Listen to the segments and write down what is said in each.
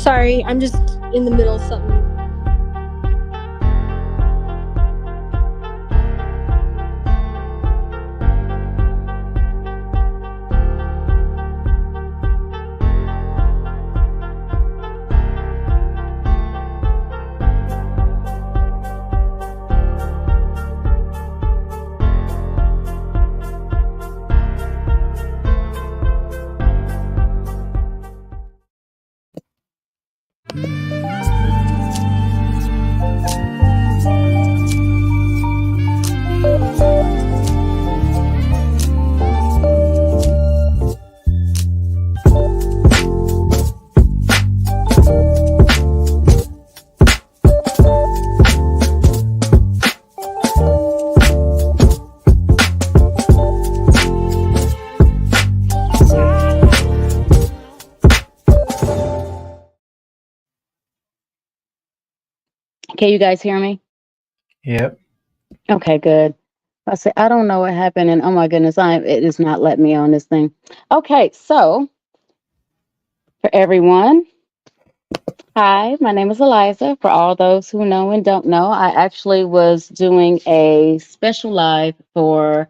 Sorry, I'm just in the middle of something. Can you guys hear me? Yep. Okay, good. I say I don't know what happened, and oh my goodness, it is not letting me on this thing. Okay, so for everyone, hi, my name is Eliza. For all those who know and don't know, I actually was doing a special live for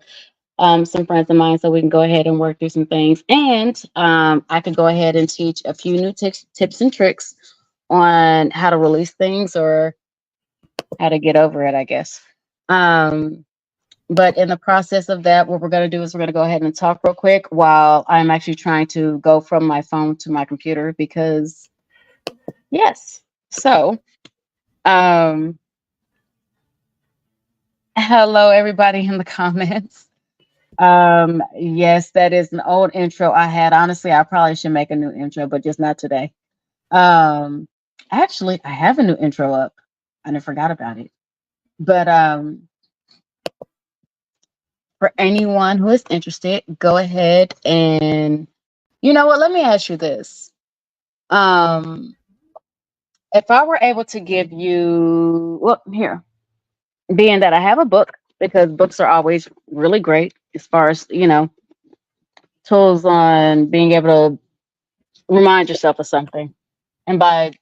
some friends of mine, so we can go ahead and work through some things, and I could go ahead and teach a few new tips and tricks on how to release things or how to get over it, I guess. Um, But in the process of that, what we're going to do is we're going to go ahead and talk real quick while I'm actually trying to go from my phone to my computer because, yes. So, um, hello, everybody in the comments. Yes, that is an old intro I had. Honestly, I probably should make a new intro, but just not today. Actually, I have a new intro up. I never forgot about it. But for anyone who is interested, go ahead and you know what? Let me ask you this. Um, if I were able to give you, well, here, being that I have a book, because books are always really great as far as, tools on being able to remind yourself of something. And by,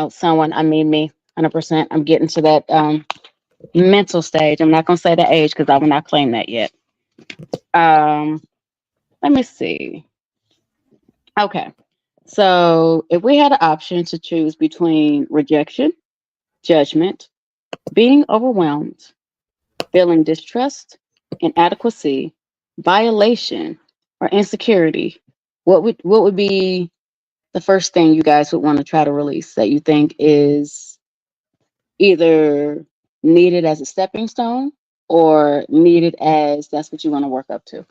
someone, I mean me, 100%. I'm getting to that mental stage. I'm not going to say the age because I will not claim that yet. Um, Let me see. Okay. So if we had an option to choose between rejection, judgment, being overwhelmed, feeling distrust, inadequacy, violation, or insecurity, what would be the first thing you guys would want to try to release that you think is either needed as a stepping stone or needed as that's what you want to work up to?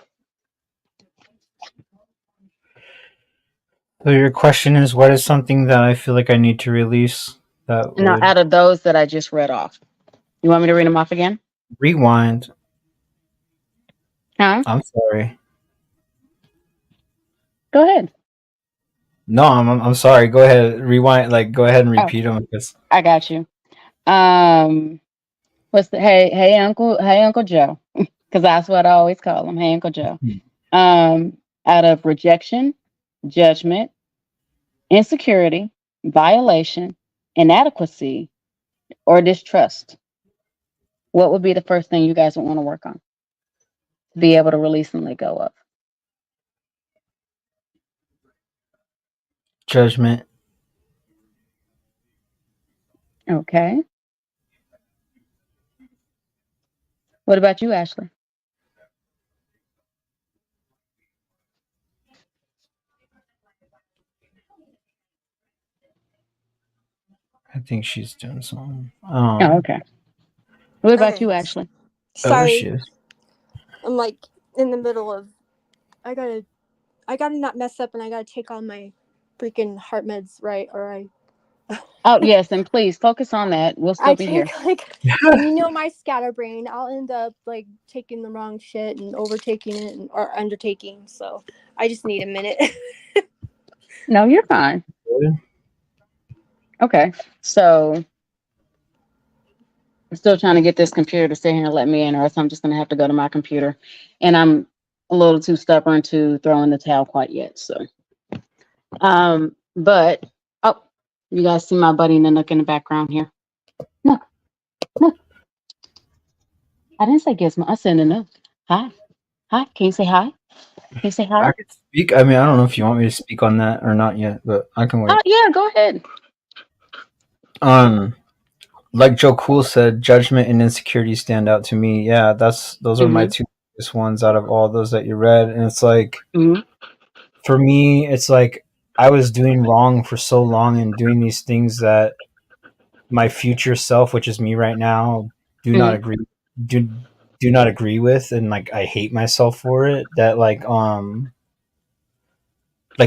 So your question is, what is something that I feel like I need to release that Now, would out of those that I just read off, you want me to read them off again? rewind? Huh? I'm sorry. Go ahead. No, I'm sorry. Go ahead. Rewind. Like, go ahead and Oh, repeat them because I got you. What's the hey Uncle Joe, because that's what I always call him, hey Uncle Joe. Out of rejection, judgment, insecurity, violation, inadequacy, or distrust, what would be the first thing you guys would want to work on? Be able to release and let go of. judgment. Okay. What about you, Ashley? I think she's doing something. Oh, okay. What about Okay. you, Ashley? Oh Sorry, shit. I'm like in the middle of. I gotta not mess up, and I gotta take all my freaking heart meds right, or Oh, yes, and please focus on that. We'll still I be here. take like, and my scatterbrain. I'll end up like taking the wrong shit and overtaking it or undertaking. So I just need a minute. No, you're fine. Okay. So I'm still trying to get this computer to sit here and let me in, or else I'm just going to have to go to my computer. And I'm a little too stubborn to throw in the towel quite yet. So, but oh, You guys see my buddy Nanook in the background here. Nook, Nook. I didn't say Gizmo. I said Nanook. Hi. Hi. Can you say hi? Can you say hi? I could speak. I mean, I don't know if you want me to speak on that or not yet, but I can wait. Oh, yeah, go ahead. Like Joe Cool said, judgment and insecurity stand out to me. Yeah, those are my two biggest ones out of all those that you read. And it's like, for me, it's like I was doing wrong for so long and doing these things that my future self, which is me right now, do not agree do not agree with, and like I hate myself for it. That like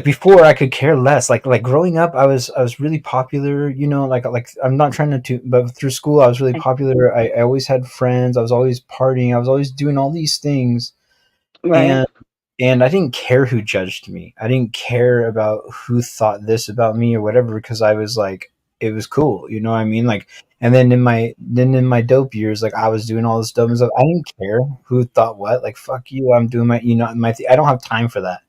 before I could care less. Like growing up, I was really popular. You know, like I'm not trying to, but through school I was really popular. I always had friends. I was always partying. I was always doing all these things, Right. and I didn't care who judged me. I didn't care about who thought this about me or whatever, because I was like, it was cool. You know what I mean? Like, and then in my dope years, like I was doing all this dumb stuff. I didn't care who thought what. Like, fuck you. I'm doing my, I don't have time for that.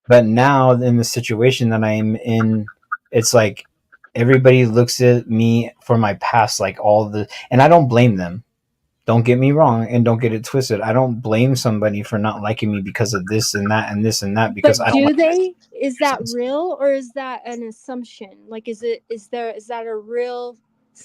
But now in the situation that I'm in, it's like everybody looks at me for my past, like and I don't blame them. Don't get me wrong, and don't get it twisted. I don't blame somebody for not liking me because of this and that and this and that, because But I don't. do they? Is that real, or is that an assumption? Like, is that a real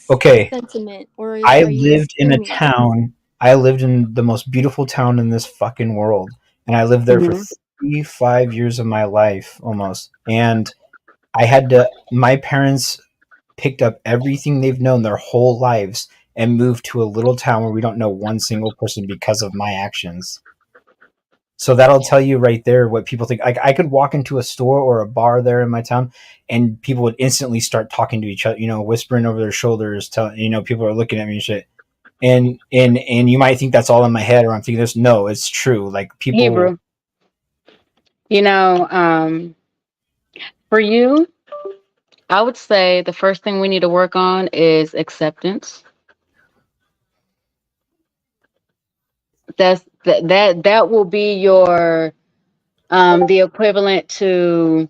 Okay, sentiment, or I are you lived in a assuming it? town. I lived in the most beautiful town in this fucking world, and I lived there for 35 years of my life almost. And I had to. My parents picked up everything they've known their whole lives and moved to a little town where we don't know one single person because of my actions. So that'll tell you right there what people think. I could walk into a store or a bar there in my town, and people would instantly start talking to each other, whispering over their shoulders, people are looking at me and shit. And you might think that's all in my head, or I'm thinking this. No, it's true. Like, people. Hebrew. For you, I would say the first thing we need to work on is acceptance. That will be your the equivalent to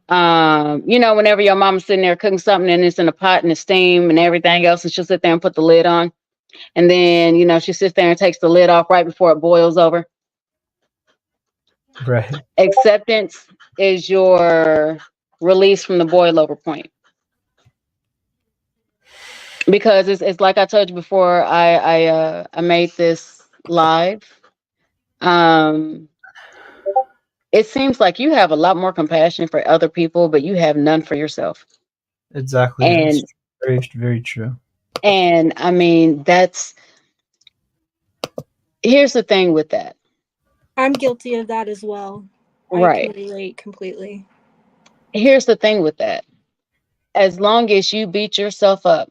whenever your mama's sitting there cooking something and it's in a pot and it's steam and everything else, and she'll sit there and put the lid on, and then she sits there and takes the lid off right before it boils over. Right. Acceptance is your release from the boil over point. Because it's like I told you before I made this live. It seems like you have a lot more compassion for other people, but you have none for yourself. Exactly. And it's very, very true. And I mean, here's the thing with that. I'm guilty of that as well. Right. I can relate completely. Here's the thing with that. As long as you beat yourself up,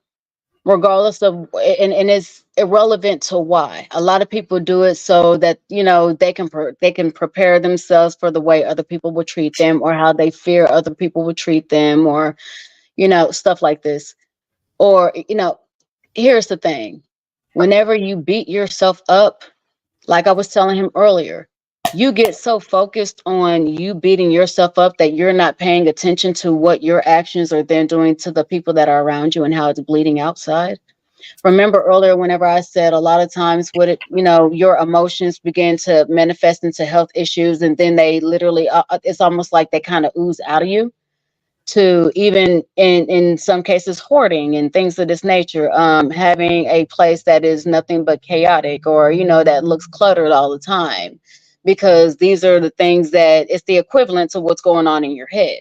regardless of, and it's irrelevant to why. A lot of people do it so that they can prepare themselves for the way other people will treat them, or how they fear other people will treat them, or stuff like this. Or here's the thing: whenever you beat yourself up, like I was telling him earlier, you get so focused on you beating yourself up that you're not paying attention to what your actions are then doing to the people that are around you and how it's bleeding outside. Remember earlier, whenever I said a lot of times your emotions begin to manifest into health issues, and then they literally, it's almost like they kind of ooze out of you, to even in some cases hoarding and things of this nature, having a place that is nothing but chaotic, or that looks cluttered all the time, because these are the things that it's the equivalent to what's going on in your head,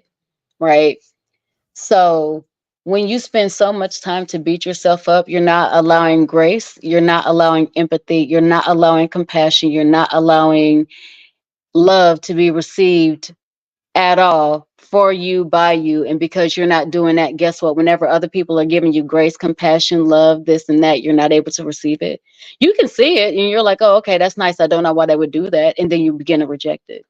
right? So when you spend so much time to beat yourself up, you're not allowing grace, you're not allowing empathy, you're not allowing compassion, you're not allowing love to be received at all for you, by you. And because you're not doing that, guess what? Whenever other people are giving you grace, compassion, love, this and that, you're not able to receive it. You can see it and you're like, oh, okay, that's nice. I don't know why they would do that. And then you begin to reject it.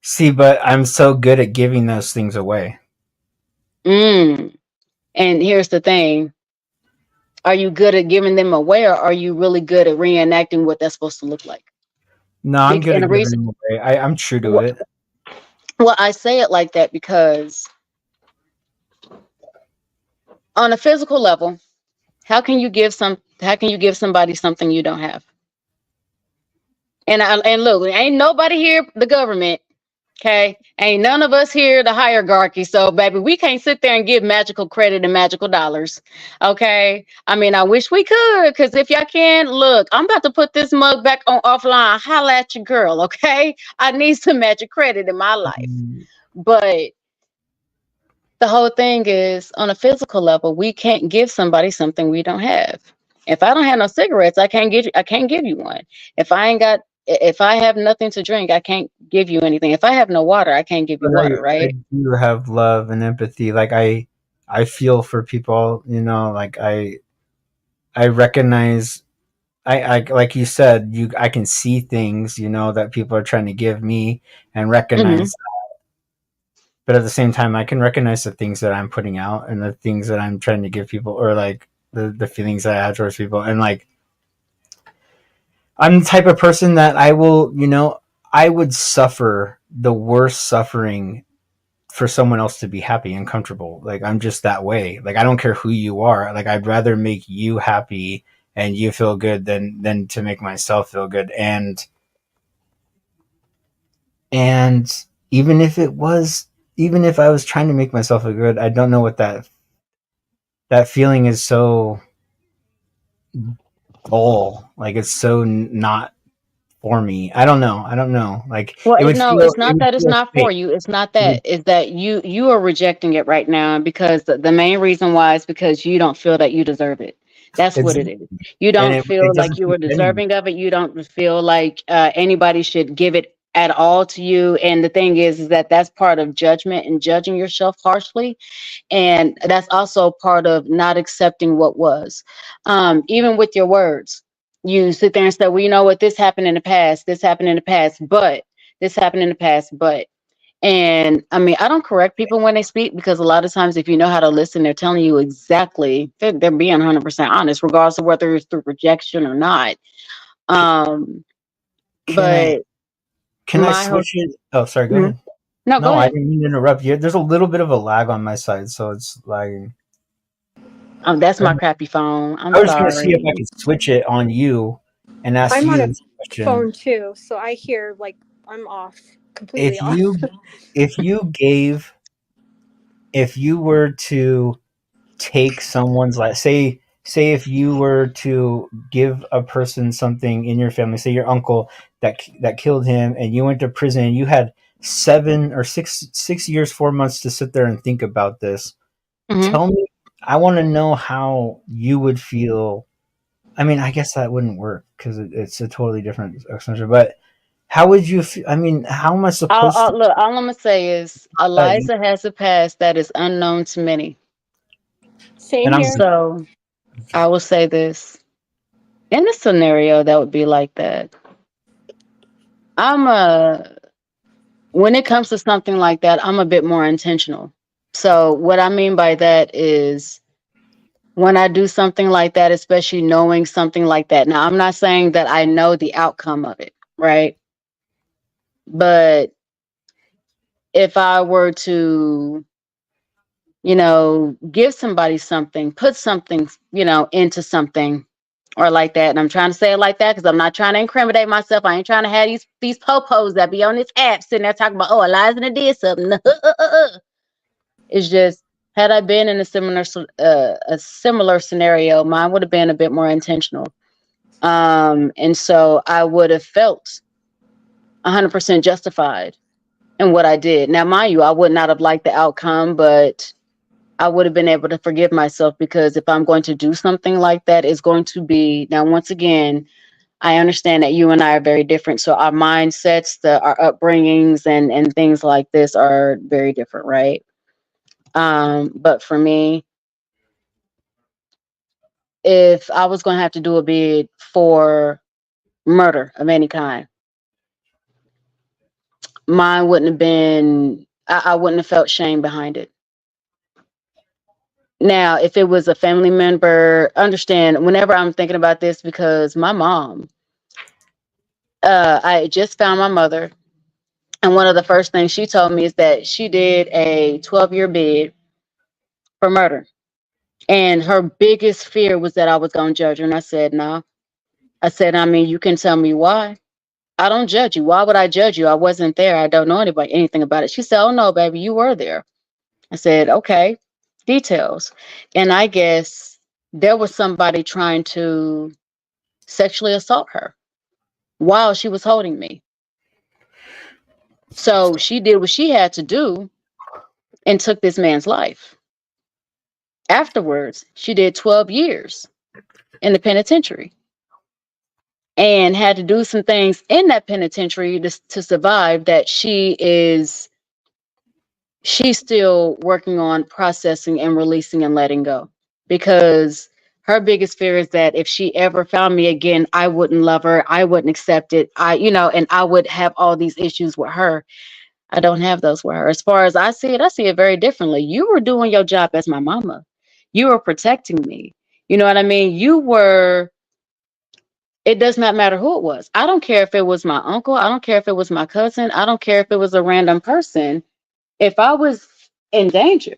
See, but I'm so good at giving those things away. And here's the thing. Are you good at giving them away, or are you really good at reenacting what that's supposed to look like? No, I'm good at giving them away. I'm true to it. Well, I say it like that because on a physical level, how can you give somebody something you don't have? And look, ain't nobody here the government. Okay, ain't none of us here the hierarchy. So, baby, we can't sit there and give magical credit and magical dollars. Okay, I mean, I wish we could, because if y'all can, look, I'm about to put this mug back on offline. Holla at your girl, okay? I need some magic credit in my life. But the whole thing is, on a physical level, we can't give somebody something we don't have. If I don't have no cigarettes, I can't give you one. If I have nothing to drink, I can't give you anything. If I have no water, I can't give you But water, I right? do have love and empathy. Like I feel for people, you know, like I recognize I like you said, I can see things, you know, that people are trying to give me and recognize but at the same time I can recognize the things that I'm putting out and the things that I'm trying to give people, or like the feelings that I have towards people. And like I'm the type of person that I will, you know, I would suffer the worst suffering for someone else to be happy and comfortable. Like I'm just that way. Like I don't care who you are. Like I'd rather make you happy and you feel good than to make myself feel good. And even if I was trying to make myself feel good, I don't know what that feeling is so dull. Like it's so not for me. I don't know. Like Well, it would it's it not would that it's feel not for fake. you. It's not It would, that. Is that you are rejecting it right now because the main reason why is because you don't feel that you deserve it. That's it's what it is. You and don't it feel like doesn't you feel were genuine. deserving of it. You don't feel like anybody should give it at all to you. And the thing is that that's part of judgment and judging yourself harshly. And that's also part of not accepting what was. Even with your words, you sit there and say, well, you know what, this happened in the past, but this happened in the past, but. And I mean, I don't correct people when they speak, because a lot of times, if you know how to listen, they're telling you exactly, they're being 100% honest, regardless of whether it's through rejection or not. Um, Can I but can I my whole, switch it? Oh, sorry, go Mhm. ahead. No, go No, I ahead. didn't mean to interrupt you. There's a little bit of a lag on my side, so it's lagging. That's Go my ahead. crappy phone. I'm I was gonna see if I sorry. could switch it on you and ask I'm on you a this question. phone too, so I hear like I'm off, completely If off. you if you gave if you were to take someone's life, say if you were to give a person something in your family, say your uncle that killed him, and you went to prison and you had 6 years 4 months to sit there and think about this. Hmm. Tell me, I want to know how you would feel. I mean, I guess that wouldn't work because it's a totally different exposure. But how would you feel? I mean, how am I supposed to? Look, all I'm gonna say is You, Eliza has a past that is unknown to many. Same and I'm here. So I will say this: in a scenario that would be like that, I'm a when it comes to something like that, I'm a bit more intentional. So what I mean by that is, when I do something like that, especially knowing something like that. Now, I'm not saying that I know the outcome of it, right? But if I were to, give somebody something, put something, into something or like that. And I'm trying to say it like that because I'm not trying to incriminate myself. I ain't trying to have these popos that be on this app sitting there talking about, oh, Eliza did something. It's just, had I been in a similar scenario, mine would have been a bit more intentional. And so I would have felt 100% justified in what I did. Now, mind you, I would not have liked the outcome, but I would have been able to forgive myself, because if I'm going to do something like that, it's going to be, now, once again, I understand that you and I are very different. So our mindsets, our upbringings and things like this are very different, right? But for me, if I was going to have to do a bid for murder of any kind, mine wouldn't have been, I wouldn't have felt shame behind it. Now, if it was a family member, understand, whenever I'm thinking about this, because my mom, I just found my mother, and one of the first things she told me is that she did a 12-year bid for murder. And her biggest fear was that I was going to judge her. And I said, no. I said, I mean, you can tell me why. I don't judge you. Why would I judge you? I wasn't there. I don't know anything about it. She said, oh, no, baby, you were there. I said, okay, details. And I guess there was somebody trying to sexually assault her while she was holding me. So she did what she had to do and took this man's life. Afterwards, she did 12 years in the penitentiary and had to do some things in that penitentiary to survive that she's still working on processing and releasing and letting go, because her biggest fear is that if she ever found me again, I wouldn't love her. I wouldn't accept it. And I would have all these issues with her. I don't have those with her. As far as I see it very differently. You were doing your job as my mama. You were protecting me. You know what I mean? It does not matter who it was. I don't care if it was my uncle. I don't care if it was my cousin. I don't care if it was a random person. If I was in danger,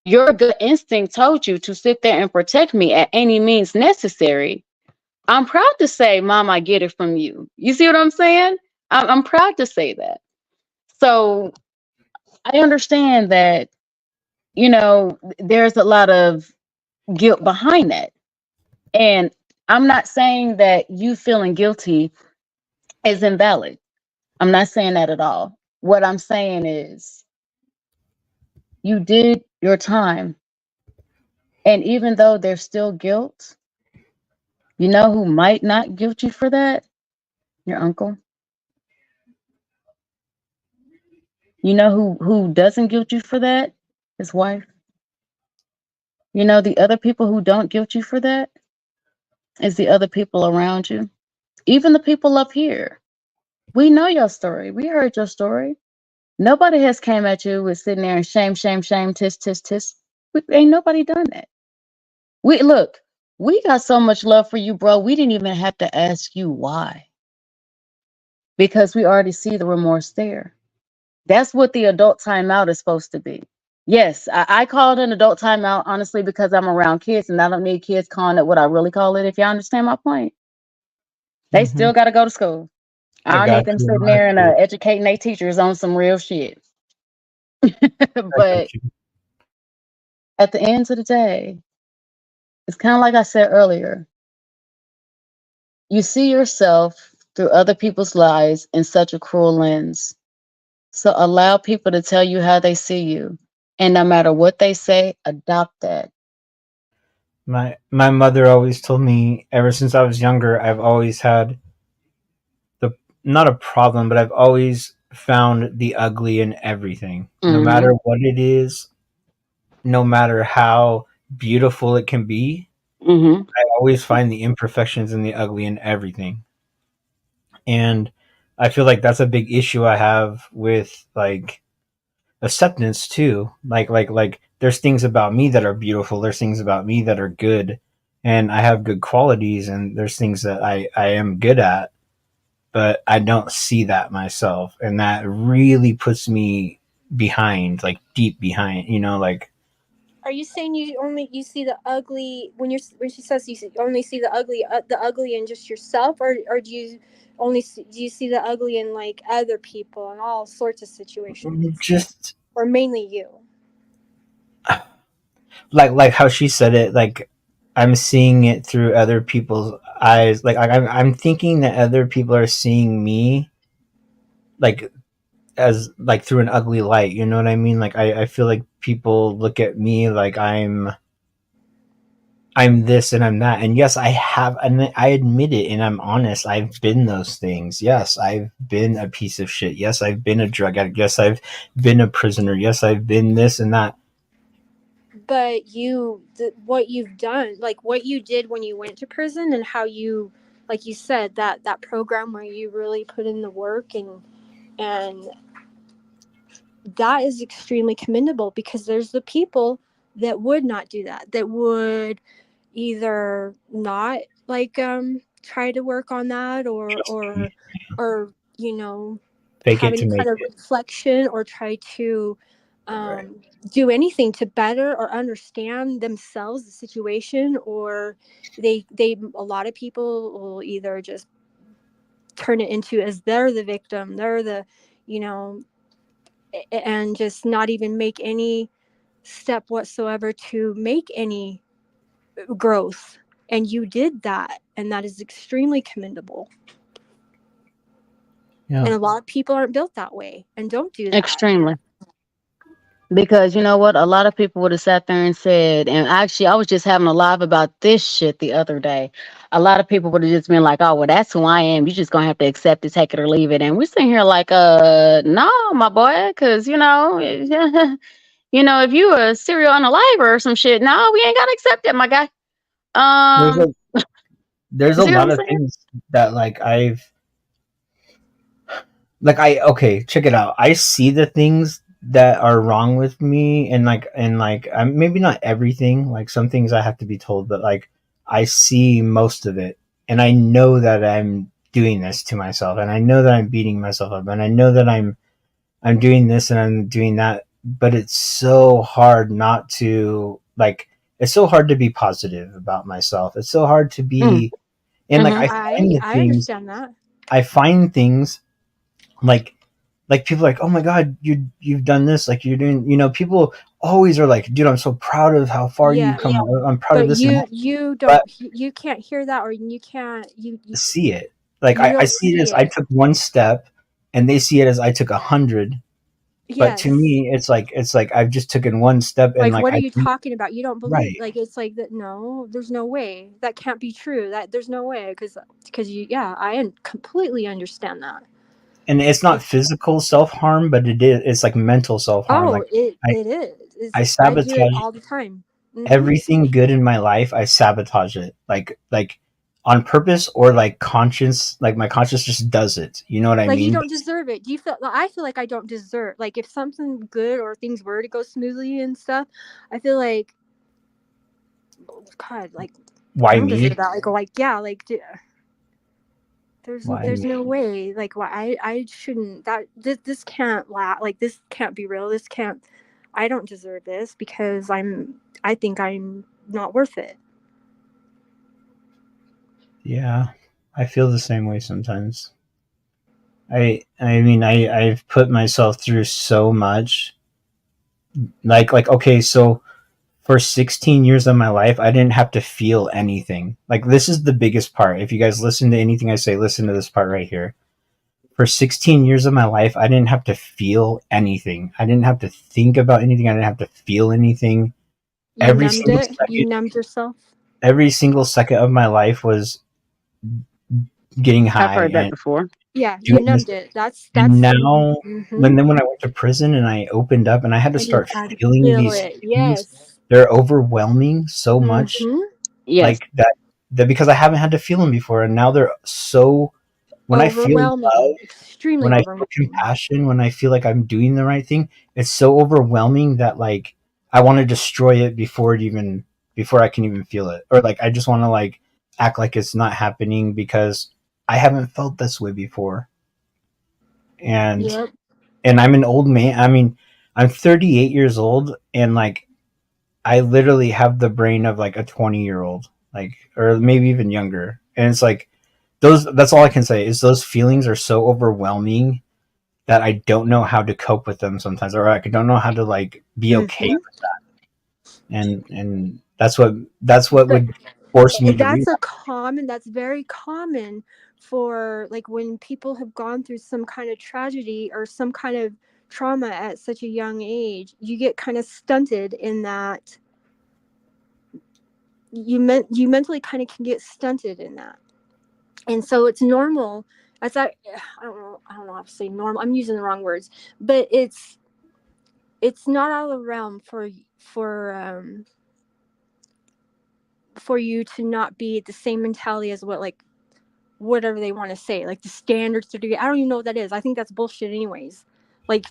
your gut instinct told you to sit there and protect me at any means necessary. I'm proud to say, Mom, I get it from you. You see what I'm saying? I'm proud to say that. So I understand that, there's a lot of guilt behind that. And I'm not saying that you feeling guilty is invalid. I'm not saying that at all. What I'm saying is you did your time. And even though there's still guilt, you know who might not guilt you for that? Your uncle. You know who doesn't guilt you for that? His wife. You know, the other people who don't guilt you for that is the other people around you. Even the people up here. We know your story. We heard your story. Nobody has came at you with sitting there and shame, shame, shame, tis, tis, tis. Ain't nobody done that. We got so much love for you, bro. We didn't even have to ask you why. Because we already see the remorse there. That's what the adult timeout is supposed to be. Yes, I call it an adult timeout, honestly, because I'm around kids and I don't need kids calling it what I really call it, if y'all understand my point. They still got to go to school. I don't need them sitting there and educating their teachers on some real shit. But at the end of the day, it's kind of like I said earlier. You see yourself through other people's lives in such a cruel lens. So allow people to tell you how they see you. And no matter what they say, adopt that. My mother always told me, ever since I was younger, I've always had not a problem, but I've always found the ugly in everything. Mm-hmm. No matter what it is, no matter how beautiful it can be, mm-hmm. I always find the imperfections and the ugly in everything. And I feel like that's a big issue I have with like acceptance too. Like there's things about me that are beautiful. There's things about me that are good, and I have good qualities, and there's things that I am good at, but I don't see that myself. And that really puts me behind, like deep behind, like. Are you saying you see the ugly when she says only see the ugly in just yourself, or do you see the ugly in like other people and all sorts of situations? Just or mainly you. Like how she said it, like I'm seeing it through other people's eyes. Like I'm thinking that other people are seeing me like as like through an ugly light. You know what I mean? Like I feel like people look at me like I'm this and I'm that. And yes, I have, and I admit it, and I'm honest. I've been those things. Yes, I've been a piece of shit. Yes, I've been a drug addict. Yes, I've been a prisoner. Yes, I've been this and that. But what you've done, like what you did when you went to prison, and how you, like you said, that program where you really put in the work, and that is extremely commendable, because there's the people that would not do that would either not like try to work on that, or fake have it any to kind of reflection, or try to Right. do anything to better or understand themselves, the situation, or they a lot of people will either just turn it into as they're the victim, they're the, you know, and just not even make any step whatsoever to make any growth. And you did that, and that is extremely commendable. Yeah. And a lot of people aren't built that way and don't do that. Extremely. Because you know what? A lot of people would have sat there and said, and actually, I was just having a live about this shit the other day. A lot of people would have just been like, oh, well, that's who I am. You just going to have to accept it, take it, or leave it. And we're sitting here like, no, my boy, because, you know, if you a serial unaliver or some shit, no, we ain't got to accept it, my guy. There's you a see what lot I'm of saying? things that okay, check it out. I see the things that are wrong with me, and I'm maybe not everything. Like some things I have to be told, but like I see most of it, and I know that I'm doing this to myself, and I know that I'm beating myself up, and I know that I'm doing this and I'm doing that, but it's so hard not to like. It's so hard to be positive about myself. It's so hard to Mm. be, and like Mhm. I find the I things. understand that. I find things like people are like, oh my god, you've done this, like you're doing, people always are like, dude, I'm so proud of how far you've Yeah, come. I'm proud of but this and that. you But don't, you can't hear that, or you can't, see it, like you I don't see it see as I it. took one step, and they see it as I took 100. But to Yes. me, it's like I've just taken one step, and Like, like what are I you talking about? You don't believe, right. like, it's like that. No, there's no way that can't be true. That there's no way, because you, yeah, completely understand that. And it's not It, physical self-harm, but it's like mental self-harm. oh, Like I it is. I I do it sabotage all the time. Mm-hmm. everything good in my life. I sabotage it, like on purpose, or like conscience, like my conscience just does it, you know what I Like, you mean? don't deserve it. Do you feel? I feel like I don't deserve. Like, if something good or things were to go smoothly and stuff, I feel like, God, like, I Why don't deserve me? that. Like, yeah, like, Why there's no me? way. Like, why I shouldn't. That this can't like, this can't be real. This can't. I don't deserve this because I think I'm not worth it. Yeah, I feel the same way sometimes. I mean, I've put myself through so much. Like okay, so for 16 years of my life, I didn't have to feel anything. Like this is the biggest part. If you guys listen to anything I say, listen to this part right here. For 16 years of my life, I didn't have to feel anything. I didn't have to think about anything. I didn't have to feel anything. You numbed it. You numbed yourself. Every single second of my life was getting I've high heard that and before. Yeah, you doing this. numbed it. And That's. now, Mm-hmm. when I went to prison and I opened up and I had to And you start had to feeling feel these it. feelings, Yes. they're overwhelming so much. Mm-hmm. Yes. Like that because I haven't had to feel them before, and now they're so. When I feel love, Overwhelming. Extremely when I feel overwhelming. compassion, when I feel like I'm doing the right thing, it's so overwhelming that like I want to destroy it before I can even feel it, or like I just want to like act like it's not happening because I haven't felt this way before. And Yep. I'm an old man. I mean, I'm 38 years old, and like I literally have the brain of like a 20-year-old, like, or maybe even younger. And it's like that's all I can say is those feelings are so overwhelming that I don't know how to cope with them sometimes, or I don't know how to like be okay Mm-hmm. with that. And that's what But would force me to read. that's very common for, like, when people have gone through some kind of tragedy or some kind of trauma at such a young age. You get kind of stunted in that. You mentally kind of can get stunted in that, and so it's normal. That's I don't know how to say normal. I'm using the wrong words, but it's not out of the realm for you to not be the same mentality as what, like, whatever they want to say, like the standard certificate. I don't even know what that is. I think that's bullshit anyways. Like,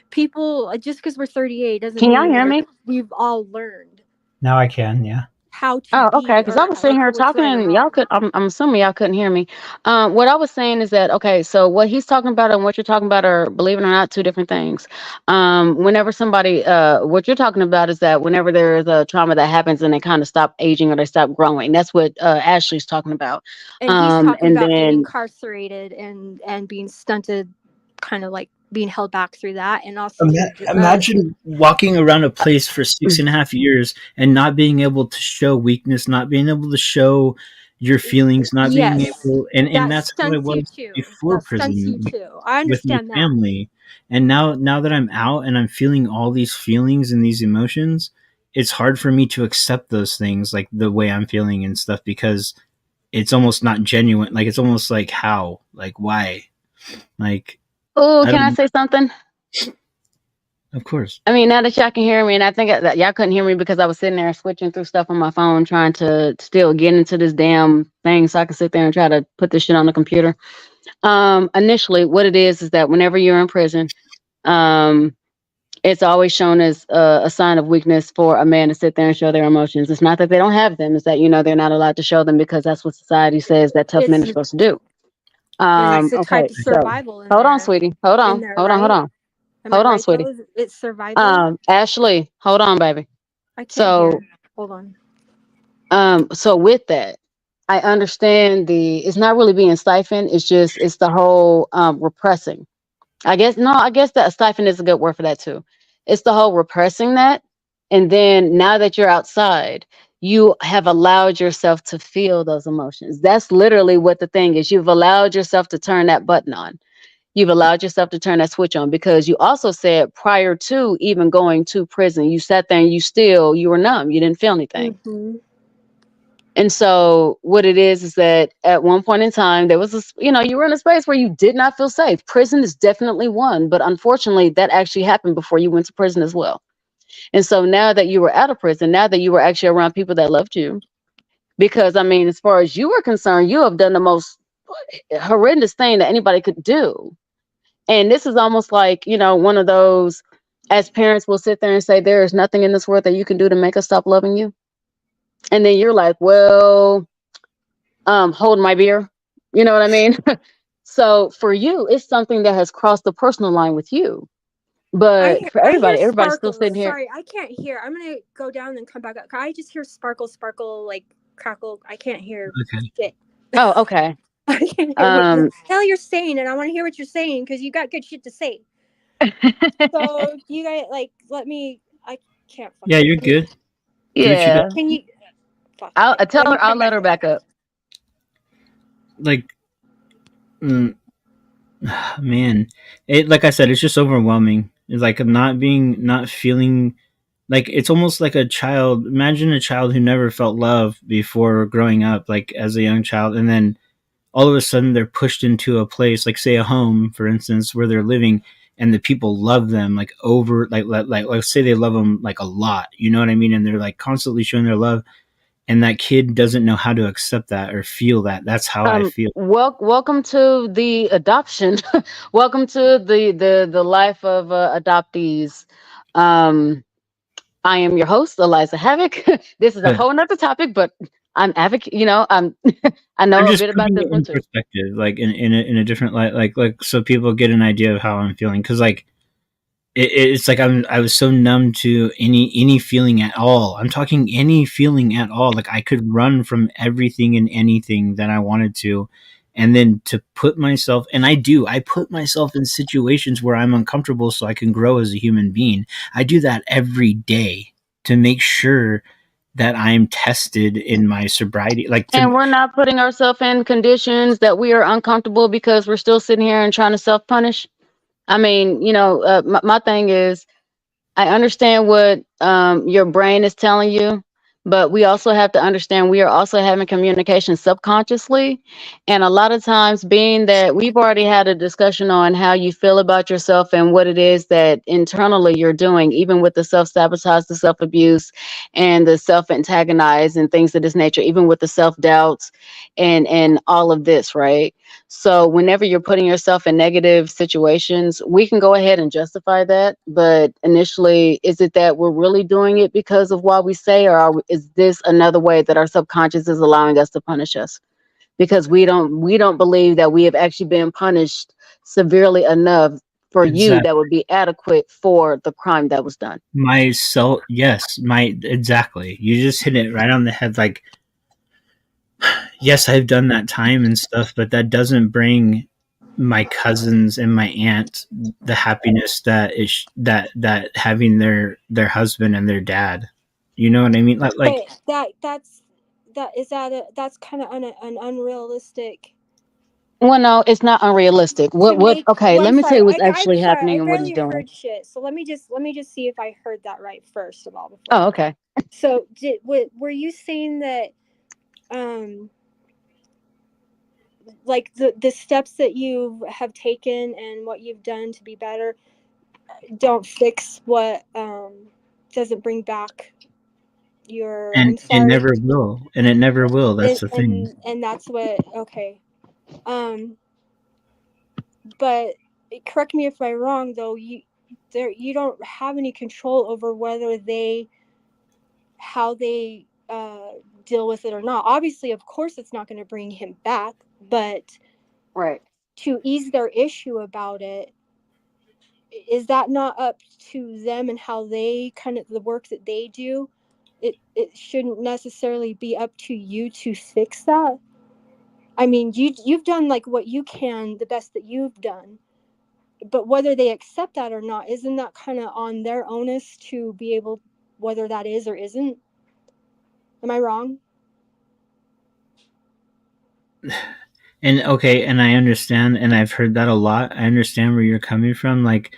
people, just because we're 38 doesn't Can y'all mean hear like me? we've all learned Now I can, yeah. how to Oh, okay. be, Because I or was sitting like here what's talking, right or and y'all wrong. could. I'm assuming y'all couldn't hear me. What I was saying is that okay. So what he's talking about and what you're talking about are, believe it or not, two different things. Whenever somebody, what you're talking about is that whenever there is a trauma that happens and they kind of stop aging or they stop growing, that's what Ashley's talking about. And he's talking And about being then incarcerated and being stunted, kind of like being held back through that, and also Imagine walking around a place for 6.5 years and not being able to show weakness, not being able to show your feelings, not being yes, able, and that that's how I stunts you was too. before That stunts prison you too. I with my understand that. family. And now that I'm out and I'm feeling all these feelings and these emotions, it's hard for me to accept those things like the way I'm feeling and stuff, because it's almost not genuine. Like it's almost like, how, like why, like oh, I can I don't. say something? Of course. I mean, now that y'all can hear me, and I think that y'all couldn't hear me because I was sitting there switching through stuff on my phone, trying to still get into this damn thing so I can sit there and try to put this shit on the computer. Initially, what it is that whenever you're in prison, um, it's always shown as a sign of weakness for a man to sit there and show their emotions. It's not that they don't have them; it's that they're not allowed to show them because that's what society says that tough men It's are supposed to do. it's a Okay, type of so survival hold on, sweetie. Hold in on, there, hold on, hold right? on, Am I hold on, right sweetie. though? It's survival. Ashley, hold on, baby. I can't So, hear. Hold on. so with that, I understand it's not really being stifled. It's the whole repressing. I guess no, I guess that stifling is a good word for that too. It's the whole repressing that, and then now that you're outside, you have allowed yourself to feel those emotions. That's literally what the thing is. You've allowed yourself to turn that button on. You've allowed yourself to turn that switch on because you also said prior to even going to prison, you sat there and you were numb. You didn't feel anything. Mm-hmm. And so what it is that at one point in time, there was this, you were in a space where you did not feel safe. Prison is definitely one, but unfortunately that actually happened before you went to prison as well. And so now that you were out of prison, now that you were actually around people that loved you, because I mean, as far as you were concerned, you have done the most horrendous thing that anybody could do. And this is almost like, one of those, as parents will sit there and say, there is nothing in this world that you can do to make us stop loving you. And then you're like, well, hold my beer. You know what I mean? So for you, it's something that has crossed the personal line with you. But for I hear everybody's still sparkles. sitting here. Sorry, I can't hear. I'm gonna go down and come back up. I just hear sparkle, sparkle, like crackle. I can't hear Okay. shit. Oh, okay. I can't hear what the hell you're saying, and I want to hear what you're saying because you got good shit to say. So you guys let me. I can't. Yeah, you're good. Do what you got. Yeah. Can you? Fuck. I'll Okay. tell Let me her. I'll come let her back up. Like, man, like I said, it's just overwhelming. It's like not feeling like, it's almost like a child. Imagine a child who never felt love before growing up, like as a young child, and then all of a sudden they're pushed into a place, like say a home, for instance, where they're living, and the people love them like over, like let's say they love them like a lot. You know what I mean? And they're like constantly showing their love, and that kid doesn't know how to accept that or feel that. That's how I feel. Welcome to the adoption. Welcome to the life of adoptees. I am your host, Eliza Havoc. This is a whole nother topic, but I'm advocate. I'm I know I'm a just bit about putting this it one in too. perspective, like in a different light, like so people get an idea of how I'm feeling. Because like it's like I was so numb to any feeling at all. I'm talking any feeling at all. Like I could run from everything and anything that I wanted to, and then to put myself, and I put myself in situations where I'm uncomfortable so I can grow as a human being. I do that every day to make sure that I'm tested in my sobriety. Like And to we're not putting ourselves in conditions that we are uncomfortable because we're still sitting here and trying to self punish. I mean, my thing is, I understand what your brain is telling you, but we also have to understand we are also having communication subconsciously. And a lot of times, being that we've already had a discussion on how you feel about yourself and what it is that internally you're doing, even with the self sabotage, the self abuse, and the self antagonize and things of this nature, even with the self doubts and all of this, right? So whenever you're putting yourself in negative situations, we can go ahead and justify that. But initially, is it that we're really doing it because of what we say, or is this another way that our subconscious is allowing us to punish us? Because we don't believe that we have actually been punished severely enough for you Exactly. that would be adequate for the crime that was done. Exactly. You just hit it right on the head. Like, yes, I've done that time and stuff, but that doesn't bring my cousins and my aunt the happiness that is that having their husband and their dad. You know what I mean? Like But that's kind of an unrealistic Well, no, it's not unrealistic. to What make. okay, Well, I'm let me tell sorry. you what's I'm actually sorry. I happening and what he's barely doing. heard shit. So let me just see if I heard that right first of all. Before. Oh, okay. So were you saying that um like the steps that you have taken and what you've done to be better don't fix what doesn't bring back your and I'm it sorry never will, and it never will. That's the thing. and that's what okay um but correct me if I'm wrong though you don't have any control over whether they how they deal with it or not. Obviously, of course it's not going to bring him back, but Right. to ease their issue about it, is that not up to them and how they kind of the work that they do? It shouldn't necessarily be up to you to fix that. I mean, you've done like what you can, the best that you've done. But whether they accept that or not, isn't that kind of on their onus to be able whether that is or isn't? Am I wrong? And okay, and I understand, and I've heard that a lot. I understand where you're coming from. Like,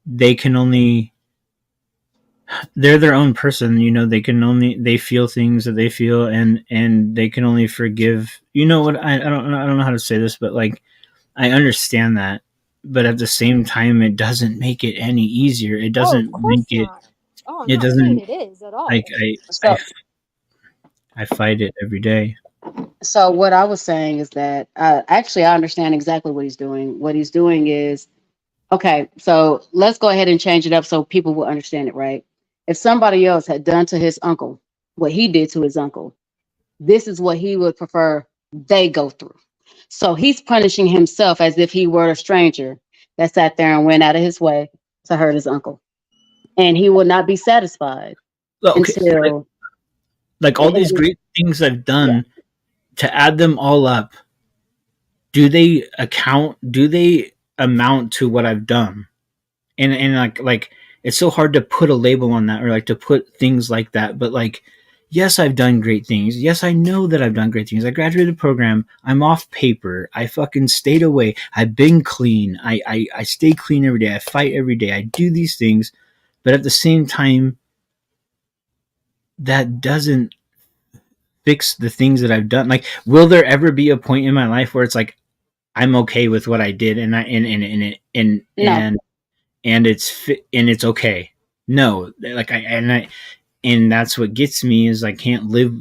they can only they're their own person, you know. They feel things that they feel, and they can only forgive. You know what? I don't know how to say this, but like, I understand that, but at the same time, it doesn't make it any easier. It Oh, of doesn't make course it. not. Oh, I'm It not saying doesn't it is at like all. So I fight it every day. so what I was saying is that actually I understand exactly what he's doing. What he's doing is okay, so let's go ahead and change it up so people will understand it, right? If somebody else had done to his uncle what he did to his uncle, this is what he would prefer they go through. So he's punishing himself as if he were a stranger that sat there and went out of his way to hurt his uncle. And he will not be satisfied Well, okay, until, like all these great things I've yeah, done, to add them all up, do they account? Do they amount to what I've done? And like it's so hard to put a label on that, or like to put things like that. But like, yes, I've done great things. Yes, I know that I've done great things. I graduated the program. I'm off paper. I fucking stayed away. I've been clean. I stay clean every day. I fight every day. I do these things, but at the same time, that doesn't fix the things that I've done. Like, will there ever be a point in my life where it's like I'm okay with what I did, and I no, and it's okay? No, like and that's what gets me is I can't live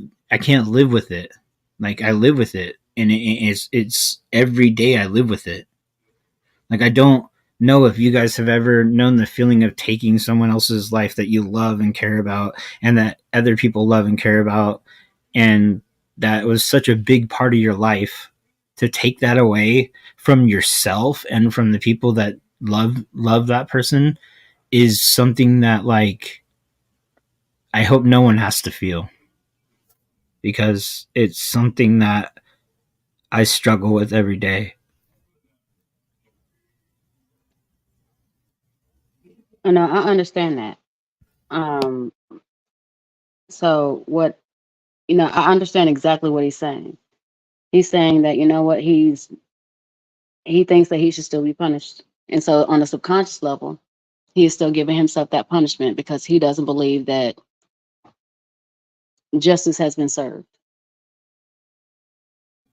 with it. Like, I live with it, and it's every day I live with it. Like, I don't know if you guys have ever known the feeling of taking someone else's life that you love and care about, and that other people love and care about, and that was such a big part of your life, to take that away from yourself and from the people that love that person, is something that, like, I hope no one has to feel, because it's something that I struggle with every day. no, I understand that. Um, so what, I understand exactly what he's saying. He's saying that, you know what, he thinks that he should still be punished. And so on a subconscious level, he is still giving himself that punishment because he doesn't believe that justice has been served.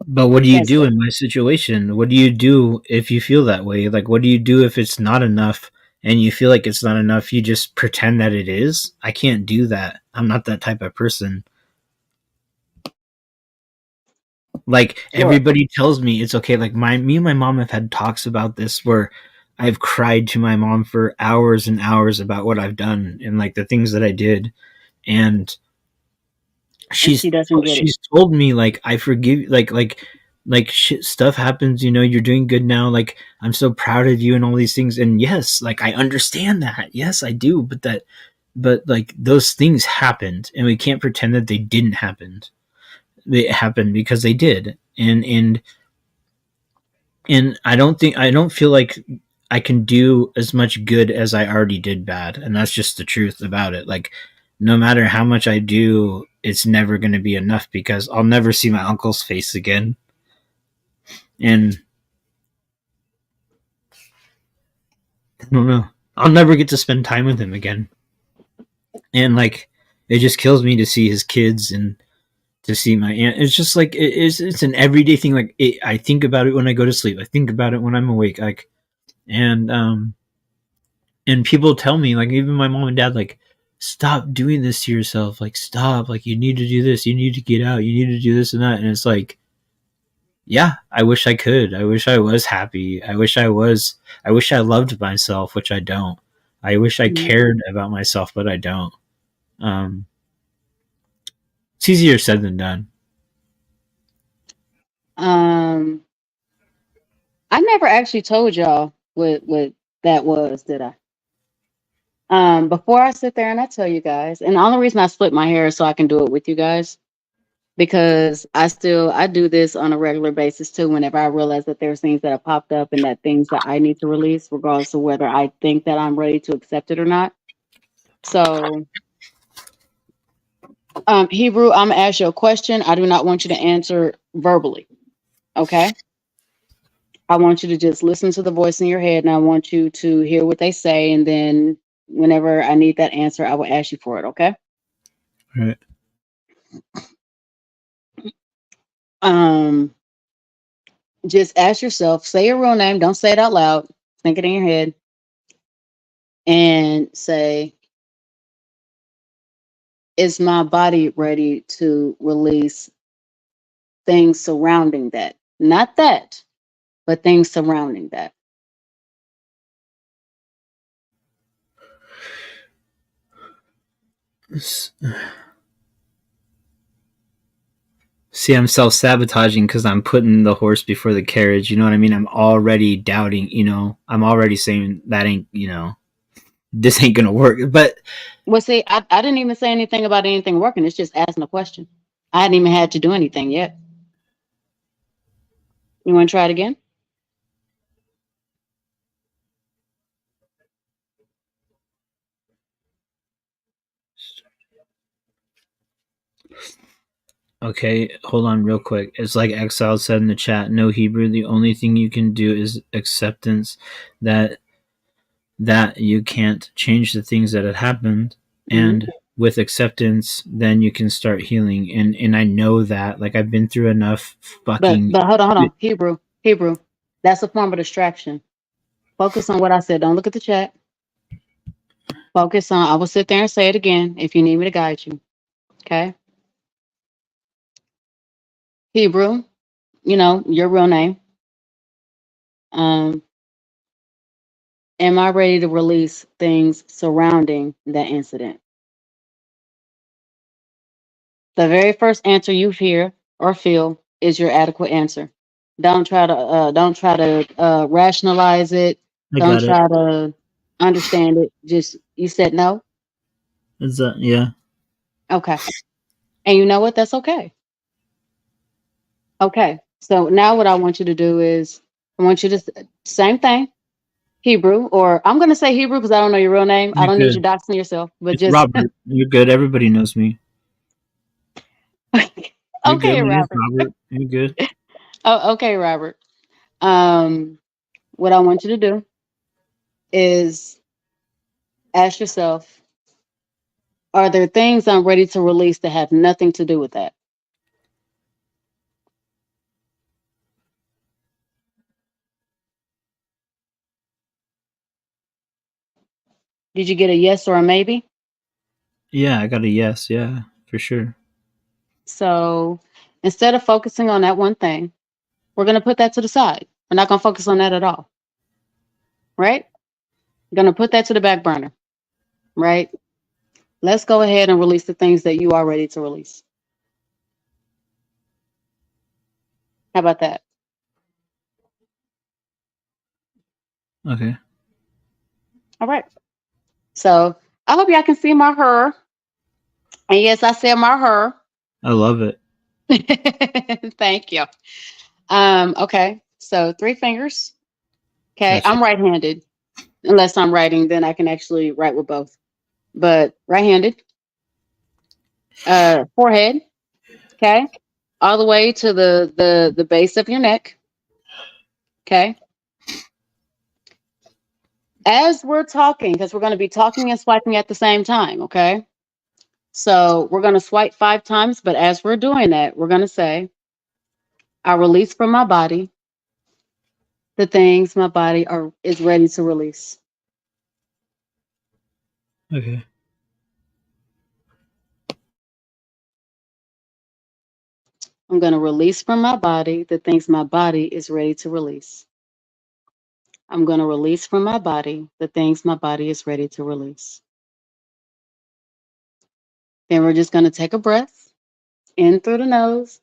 But what do you That's do it. in my situation? What do you do if you feel that way? Like, what do you do if it's not enough and you feel like it's not enough? You just pretend that it is? I can't do that. I'm not that type of person. Like, Well, everybody tells me it's okay. Like, me and my mom have had talks about this where I've cried to my mom for hours and hours about what I've done and like the things that I did. And she doesn't get it. she's told me like I forgive like shit stuff happens, you know, you're doing good now, like I'm so proud of you and all these things. And yes, like I understand that, yes I do, but like those things happened and we can't pretend that they didn't happen. They happened because they did. And I don't feel like I can do as much good as I already did bad, and that's just the truth about it. Like no matter how much I do, it's never going to be enough because I'll never see my uncle's face again. And I don't know. I'll never get to spend time with him again. And like it just kills me to see his kids and to see my aunt. It's just like it's an everyday thing. Like I think about it when I go to sleep. I think about it when I'm awake. Like and and people tell me, like even my mom and dad, like stop doing this to yourself. Like stop. Like you need to do this. You need to get out. You need to do this and that. And it's like, yeah, I wish I could. I wish I was happy. I wish I loved myself, which I don't. I wish I cared about myself, but I don't. It's easier said than done. I never actually told y'all what that was, did I? Before I sit there and I tell you guys, and the only reason I split my hair is so I can do it with you guys, because I do this on a regular basis too. Whenever I realize that there's things that have popped up and that things that I need to release, regardless of whether I think that I'm ready to accept it or not. So, Hebrew, I'm gonna ask you a question. I do not want you to answer verbally. Okay. I want you to just listen to the voice in your head, and I want you to hear what they say, and then whenever I need that answer, I will ask you for it. Okay. All right. Just ask yourself, say your real name, don't say it out loud, think it in your head, and say, is my body ready to release things surrounding that? Not that, but things surrounding that. See, I'm self-sabotaging because I'm putting the horse before the carriage. You know what I mean? I'm already doubting, you know, I'm already saying that ain't, you know, this ain't going to work. But well, see, I didn't even say anything about anything working. It's just asking a question. I hadn't even had to do anything yet. You want to try it again? okay, hold on real quick. It's like Exile said in the chat, no Hebrew, the only thing you can do is acceptance that you can't change the things that had happened. And with acceptance, then you can start healing. And I know that, like I've been through enough fucking But hold on. Hebrew. That's a form of distraction. Focus on what I said. Don't look at the chat. Focus on, I will sit there and say it again if you need me to guide you. Okay. Hebrew, you know, your real name. Am I ready to release things surrounding that incident? The very first answer you hear or feel is your adequate answer. Don't try to rationalize it. Don't try to understand it. Just, you said no. Is that, yeah. Okay. And you know what? That's okay. Okay. So now what I want you to do is, I want you to, same thing, Hebrew, or I'm going to say Hebrew because I don't know your real name. I don't need you doxing yourself, but It's just Robert. You're good. Everybody knows me. You're okay, good. Robert. You're good. Oh, okay, Robert. What I want you to do is ask yourself, are there things I'm ready to release that have nothing to do with that? Did you get a yes or a maybe? Yeah, I got a yes. Yeah, for sure. So instead of focusing on that one thing, we're going to put that to the side. We're not going to focus on that at all. Right? We're going to put that to the back burner. Right? Let's go ahead and release the things that you are ready to release. How about that? Okay. All right. So I hope y'all can see my her. And yes, I said my her. I love it. Thank you. Okay. So 3 fingers. Okay. Gotcha. I'm right-handed. Unless I'm writing, then I can actually write with both. But right-handed. Forehead. Okay. All the way to the base of your neck. Okay. As we're talking, because we're going to be talking and swiping at the same time. Okay. So we're going to swipe 5 times, but as we're doing that, we're going to say, I release from my body the things my body is ready to release. Okay. I'm going to release from my body the things my body is ready to release. I'm going to release from my body the things my body is ready to release. Then we're just going to take a breath in through the nose,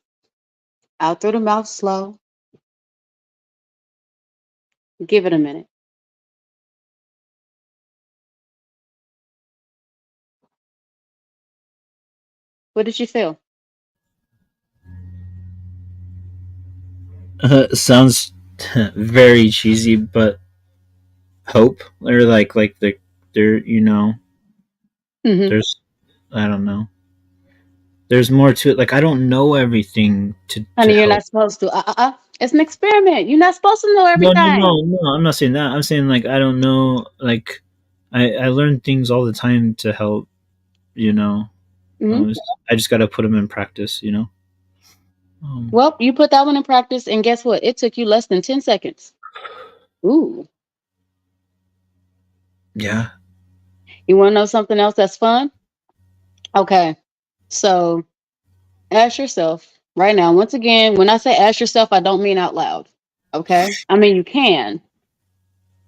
out through the mouth slow. Give it a minute. What did you feel? Sounds very cheesy, but hope or like there, Mm-hmm. there's, I don't know, there's more to it. Like I don't know everything to Honey, you're not help. supposed to. It's an experiment. You're not supposed to know No, no, everything. no, no. I'm not saying that. I'm saying like I don't know. Like I learn things all the time to help. You know, Hmm. I just got to put them in practice. Um, Well, you put that one in practice, and guess what? It took you less than 10 seconds. Ooh. yeah. You want to know something else that's fun? Okay. So ask yourself right now, once again, when I say ask yourself, I don't mean out loud. Okay. I mean, you can,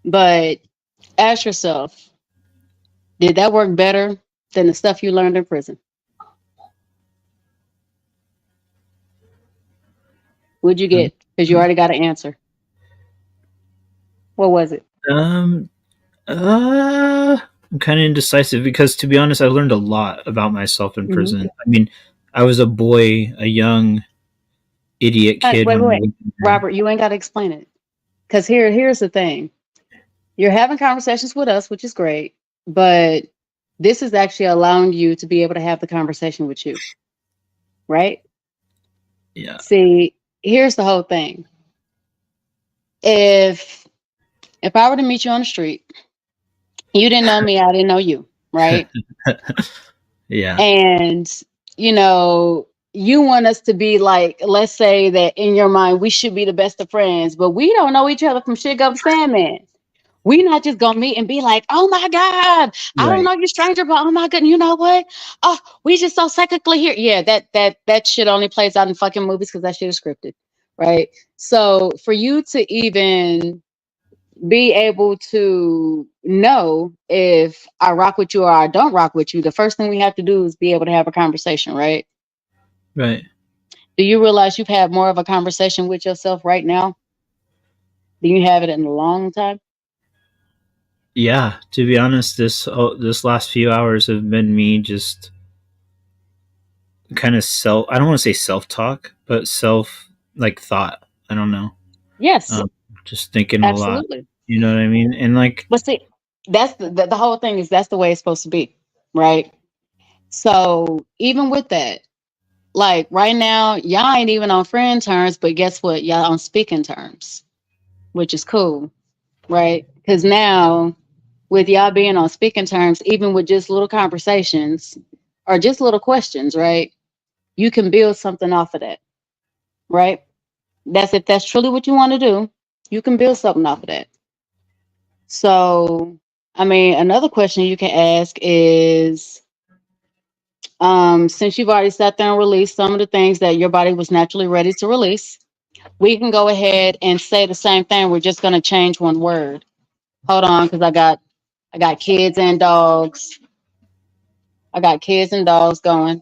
but ask yourself, did that work better than the stuff you learned in prison? What'd you get? Because you already got an answer. What was it? Um. I'm kind of indecisive because, to be honest, I learned a lot about myself in Hmm. prison. I mean, I was a boy, a young idiot kid Wait, when wait, I wait. went in there. Robert, you ain't got to explain it. Because here's the thing. You're having conversations with us, which is great, but this is actually allowing you to be able to have the conversation with you, right? Yeah. See, here's the whole thing. If I were to meet you on the street, you didn't know me, I didn't know you, right? Yeah. And you want us to be like, let's say that in your mind we should be the best of friends, but we don't know each other from Shit Up Sandman. We not just gonna meet and be like, oh my God, I don't Right. know you stranger, but oh my God, you know what? Oh, we just so psychically here. Yeah, that shit only plays out in fucking movies because that shit is scripted, right? So for you to even be able to know if I rock with you or I don't rock with you, the first thing we have to do is be able to have a conversation, right? Right. Do you realize you've had more of a conversation with yourself right now than you have it in a long time? Yeah. To be honest, this last few hours have been me just kind of self. I don't want to say self talk, but self like thought. I don't know. Yes, Um, just thinking a lot. absolutely. You know what I mean? And like, But see, that's the whole thing is that's the way it's supposed to be, right? So even with that, like right now, y'all ain't even on friend terms, but guess what? Y'all on speaking terms, which is cool, right? Because now with y'all being on speaking terms, even with just little conversations or just little questions, right? You can build something off of that, right? That's if that's truly what you want to do, you can build something off of that. So, I mean, another question you can ask is, since you've already sat there and released some of the things that your body was naturally ready to release, we can go ahead and say the same thing. We're just going to change one word. Hold on, because I got kids and dogs. I got kids and dogs going.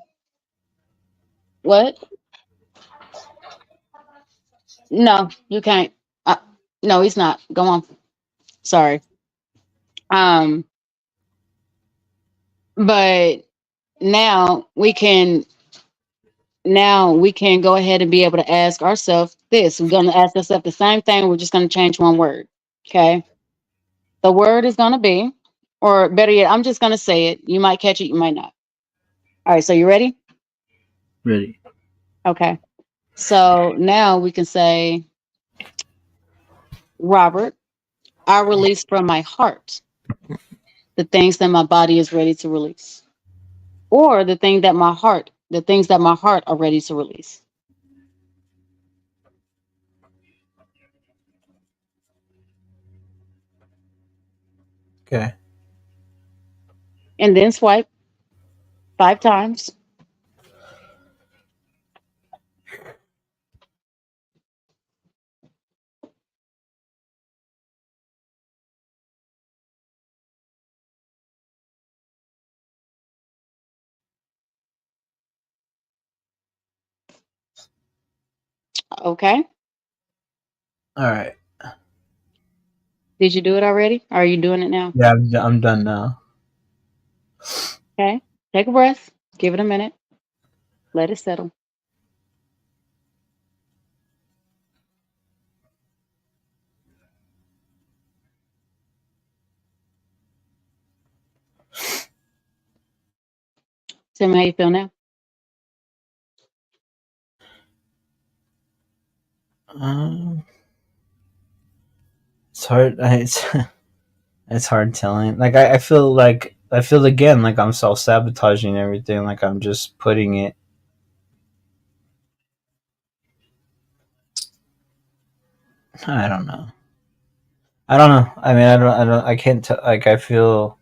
What? No, you can't. No, he's not. Go on. Sorry. Um, but now we can go ahead and be able to ask ourselves this. We're gonna ask ourselves the same thing. We're just gonna change one word. Okay. The word is gonna be, or better yet, I'm just gonna say it. You might catch it, you might not. All right, so you ready? Ready. Okay. So now we can say, Robert, I release from my heart the things that my body is ready to release. Or the things that my heart are ready to release. Okay. And then swipe 5 times. Okay. All right. Did you do it already? Or are you doing it now? Yeah, I'm done now. Okay. Take a breath. Give it a minute. Let it settle. Tell me how you feel now. Um, it's hard. It's hard telling. Like I feel again like I'm self sabotaging everything. Like I'm just putting it. I don't know. I don't know. I mean, I don't. I can't tell. Like I feel.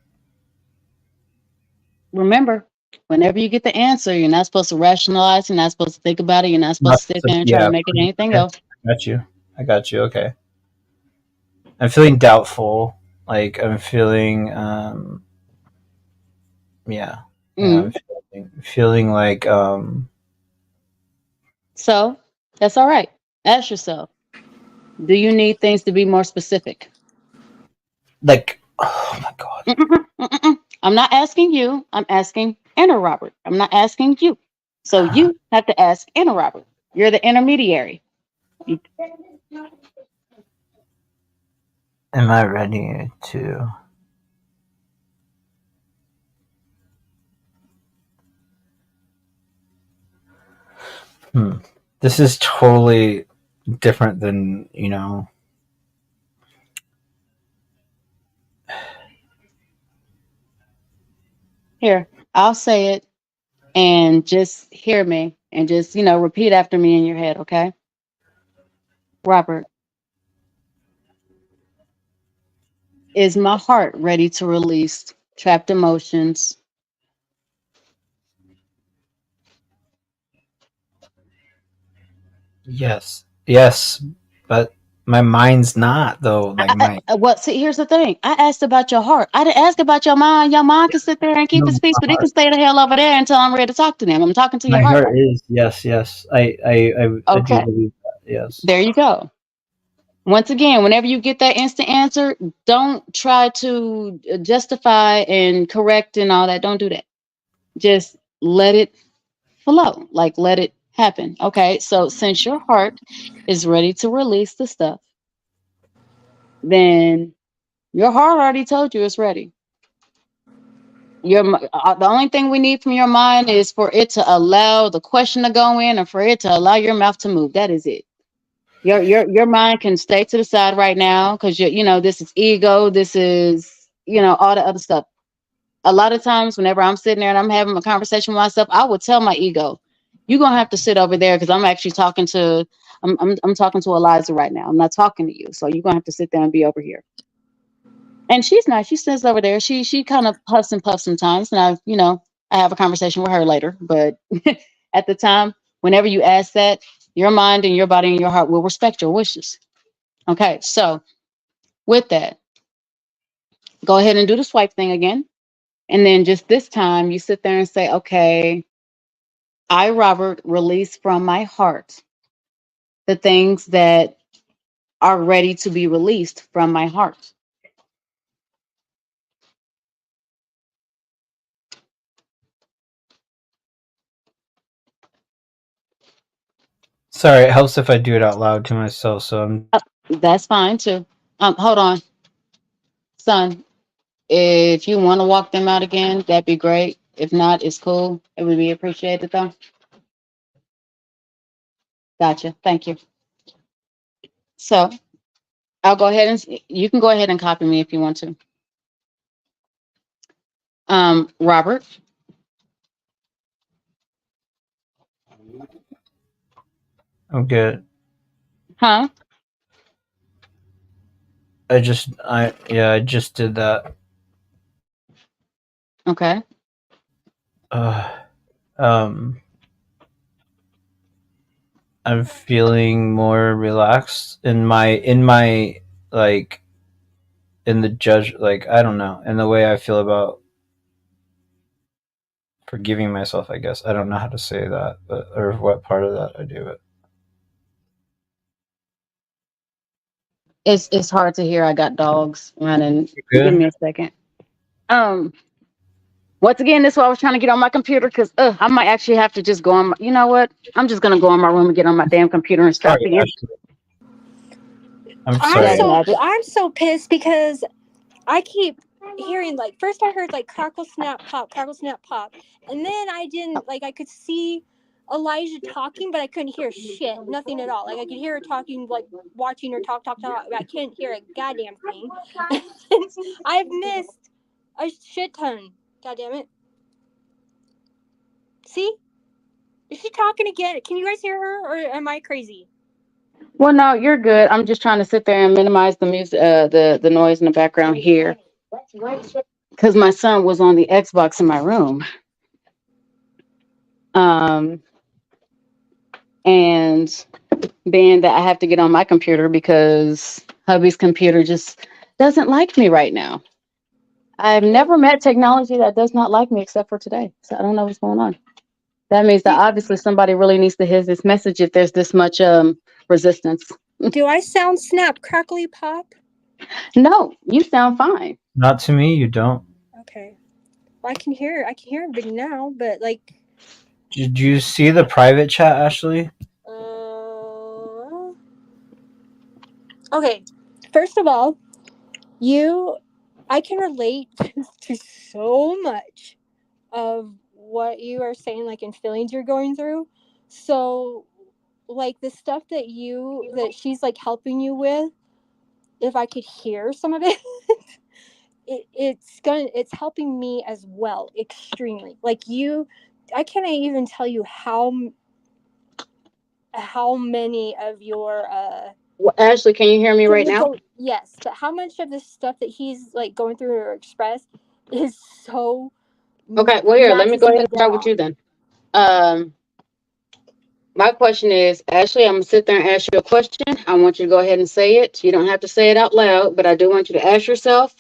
Remember, whenever you get the answer, you're not supposed to rationalize. You're not supposed to think about it. You're not supposed Not to sit so, there and try to yeah. make it anything Okay. else. I got you. I got you. Okay. I'm feeling doubtful. Like I'm feeling. Yeah. Yeah. Mm. Feeling like. So that's all right. Ask yourself, do you need things to be more specific? Like. Oh my god. I'm not asking you. I'm asking Anna Robert. I'm not asking you. So you have to ask Anna Robert. You're the intermediary. Am I ready to? Hmm. This is totally different than Here, I'll say it and just hear me and just, repeat after me in your head, okay? Robert, is my heart ready to release trapped emotions? Yes, yes, but my mind's not though. Like my Well, see, here's the thing. I asked about your heart. I didn't ask about your mind. Your mind can sit there and keep no, its peace, my but it can heart. stay the hell over there until I'm ready to talk to them. I'm talking to your My heart heart right is yes, yes. I do Okay, believe that. Yes. there you go. Once again, whenever you get that instant answer, don't try to justify and correct and all that. Don't do that. Just let it flow, like let it happen. Okay, so since your heart is ready to release the stuff, then your heart already told you it's ready. The only thing we need from your mind is for it to allow the question to go in, or for it to allow your mouth to move. That is it. Your mind can stay to the side right now because this is ego. This is all the other stuff. A lot of times, whenever I'm sitting there and I'm having a conversation with myself, I would tell my ego, "You're gonna have to sit over there because I'm actually talking to I'm talking to Eliza right now. I'm not talking to you, so you're gonna have to sit there and be over here." And she's not. She sits over there. She kind of puffs and puffs sometimes, and I have a conversation with her later. But at the time, whenever you ask that, your mind and your body and your heart will respect your wishes. Okay, so with that, go ahead and do the swipe thing again. And then just this time, you sit there and say, okay, I, Robert, release from my heart the things that are ready to be released from my heart. Sorry, it helps if I do it out loud to myself. So I'm. That's fine too. Hold on, son. If you want to walk them out again, that'd be great. If not, it's cool. It would be appreciated though. Gotcha. Thank you. So I'll go ahead and you can go ahead and copy me if you want to. Robert. I'm good. Huh? I just did that. Okay. Um, I'm feeling more relaxed in my like in the judge like I don't know in the way I feel about forgiving myself. I guess I don't know how to say that, but or what part of that I do it. It's hard to hear. I got dogs running. You Give good? me a second. Um, Once again, this is why I was trying to get on my computer because I might actually have to just go on. You know what? I'm just gonna go in my room and get on my damn computer and start Sorry, being. Ashley. I'm sorry. I'm so pissed because I keep hearing like first I heard like crackle snap pop, and then I didn't like I could see Elijah talking, but I couldn't hear shit, nothing at all. Like I could hear her talking, like watching her talk, but I couldn't hear a goddamn thing. I've missed a shit ton. God damn it! See, is she talking again? Can you guys hear her, or am I crazy? Well, no, you're good. I'm just trying to sit there and minimize the music, the noise in the background here, because my son was on the Xbox in my room. And being that I have to get on my computer because hubby's computer just doesn't like me right now. I've never met technology that does not like me except for today. So I don't know what's going on. That means that obviously somebody really needs to hear this message if there's this much resistance. Do I sound snap crackly pop? No, you sound fine. Not to me, you don't. Okay. Well, I can hear everybody now, but like. Did you see the private chat, Ashley? Okay. First of all, I can relate to so much of what you are saying, like in feelings you're going through. So, like the stuff that she's like helping you with, if I could hear some of it, it's helping me as well, extremely. Like I can't even tell you how many of your Well, Ashley, can you hear me right now? Yes, but how much of the stuff that he's like going through or expressed is so okay? Well, here, let me go ahead and start with you then. My question is, Ashley, I'm gonna sit there and ask you a question. I want you to go ahead and say it. You don't have to say it out loud, but I do want you to ask yourself.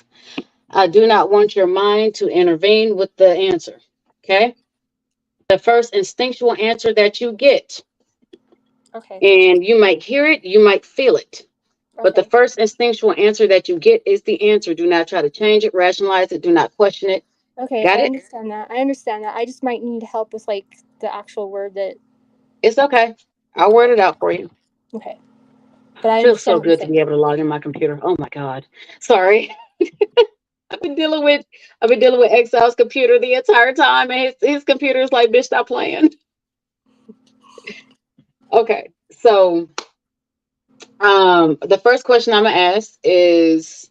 I do not want your mind to intervene with the answer. Okay? The first instinctual answer that you get. Okay. And you might hear it, you might feel it. Okay. But the first instinctual answer that you get is the answer. Do not try to change it, rationalize it, do not question it. Okay, I understand that. I just might need help with like the actual word that. It's okay. I'll word it out for you. Okay. But I feels so good to be able to log in my computer. Oh my God. Sorry. I've been dealing with Exile's computer the entire time, and his computer is like, bitch, stop playing. Okay, so the first question I'm gonna ask is,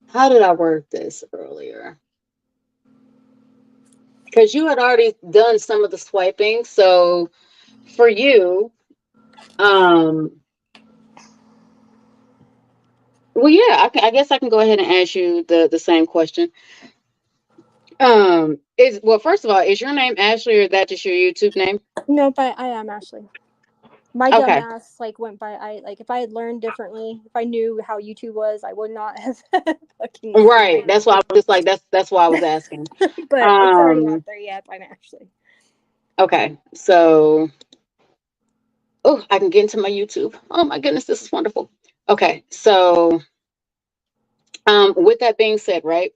how did I word this earlier? Because you had already done some of the swiping, so for you, well, yeah, I guess I can go ahead and ask you the same question. First of all, is your name Ashley, or is that just your YouTube name? No, but I am Ashley. My dumb ass like went by. If I had learned differently, if I knew how YouTube was, I would not have. Right. That's why I was just like, that's why I was asking. But it's already out there. Yep, I'm Ashley. Okay, so oh, I can get into my YouTube. Oh my goodness, this is wonderful. Okay, so with that being said, right?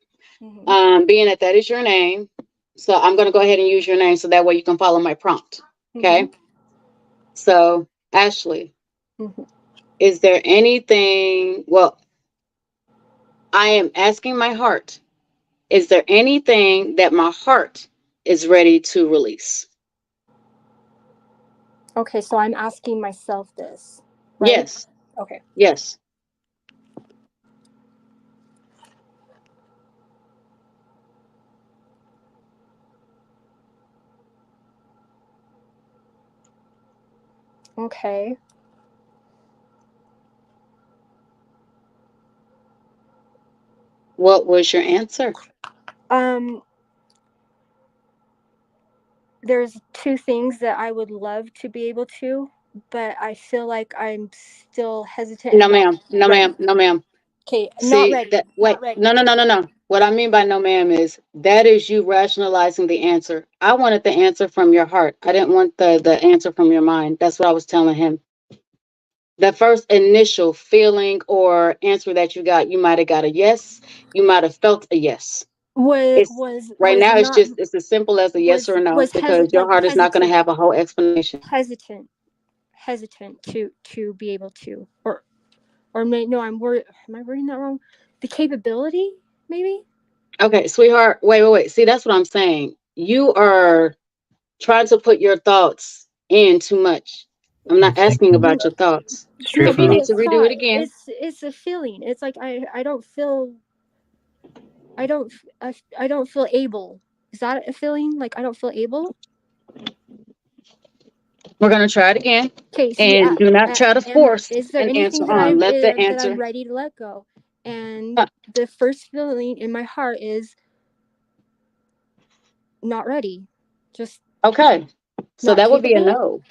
Being that that is your name, so I'm going to go ahead and use your name so that way you can follow my prompt. Okay. So, Ashley, is there anything? Well, I am asking my heart, is there anything that my heart is ready to release? Okay, so I'm asking myself this, right? Yes. Okay. Yes. Okay. What was your answer? There's two things that I would love to be able to, but I feel like I'm still hesitant. No, ma'am. No, ma'am. No, ma'am. Okay, not See ready. that? Wait. Not ready. No. What I mean by no, ma'am, is that is you rationalizing the answer. I wanted the answer from your heart. I didn't want the answer from your mind. That's what I was telling him. The first initial feeling or answer that you got, you might have got a yes. You might have felt a yes. It's right now. It's just it's as simple as a yes or a no because your heart is not going to have a whole explanation. Hesitant to be able to, or no, I'm worried. Am I wording that wrong? The capability, maybe. Okay, sweetheart. Wait. See, that's what I'm saying. You are trying to put your thoughts in too much. I'm not asking about your thoughts. If you need to redo it again, it's a feeling. It's like I don't feel. I don't feel able. Is that a feeling? Like I don't feel able. we're gonna try it again. Okay, And do not try to force is there an anything answer that on. Let the that I'm answer. ready to let go? And the first feeling in my heart is not ready. Just okay. So that would be a no,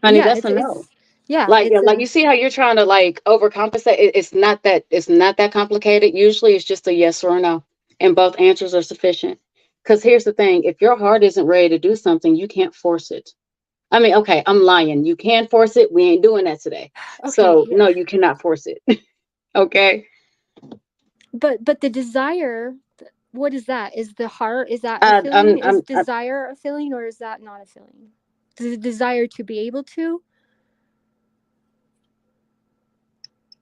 honey. Yeah, that's a no. Yeah, Like you see how you're trying to like overcompensate. It's not that complicated. Usually, it's just a yes or a no, and both answers are sufficient. Because here's the thing: if your heart isn't ready to do something, you can't force it. I mean, okay, I'm lying. You can force it. We ain't doing that today. Okay, so no, you cannot force it. Okay. But the desire, what is that? Is the heart? Is that a feeling? Is desire a feeling, or is that not a feeling? The desire to be able to.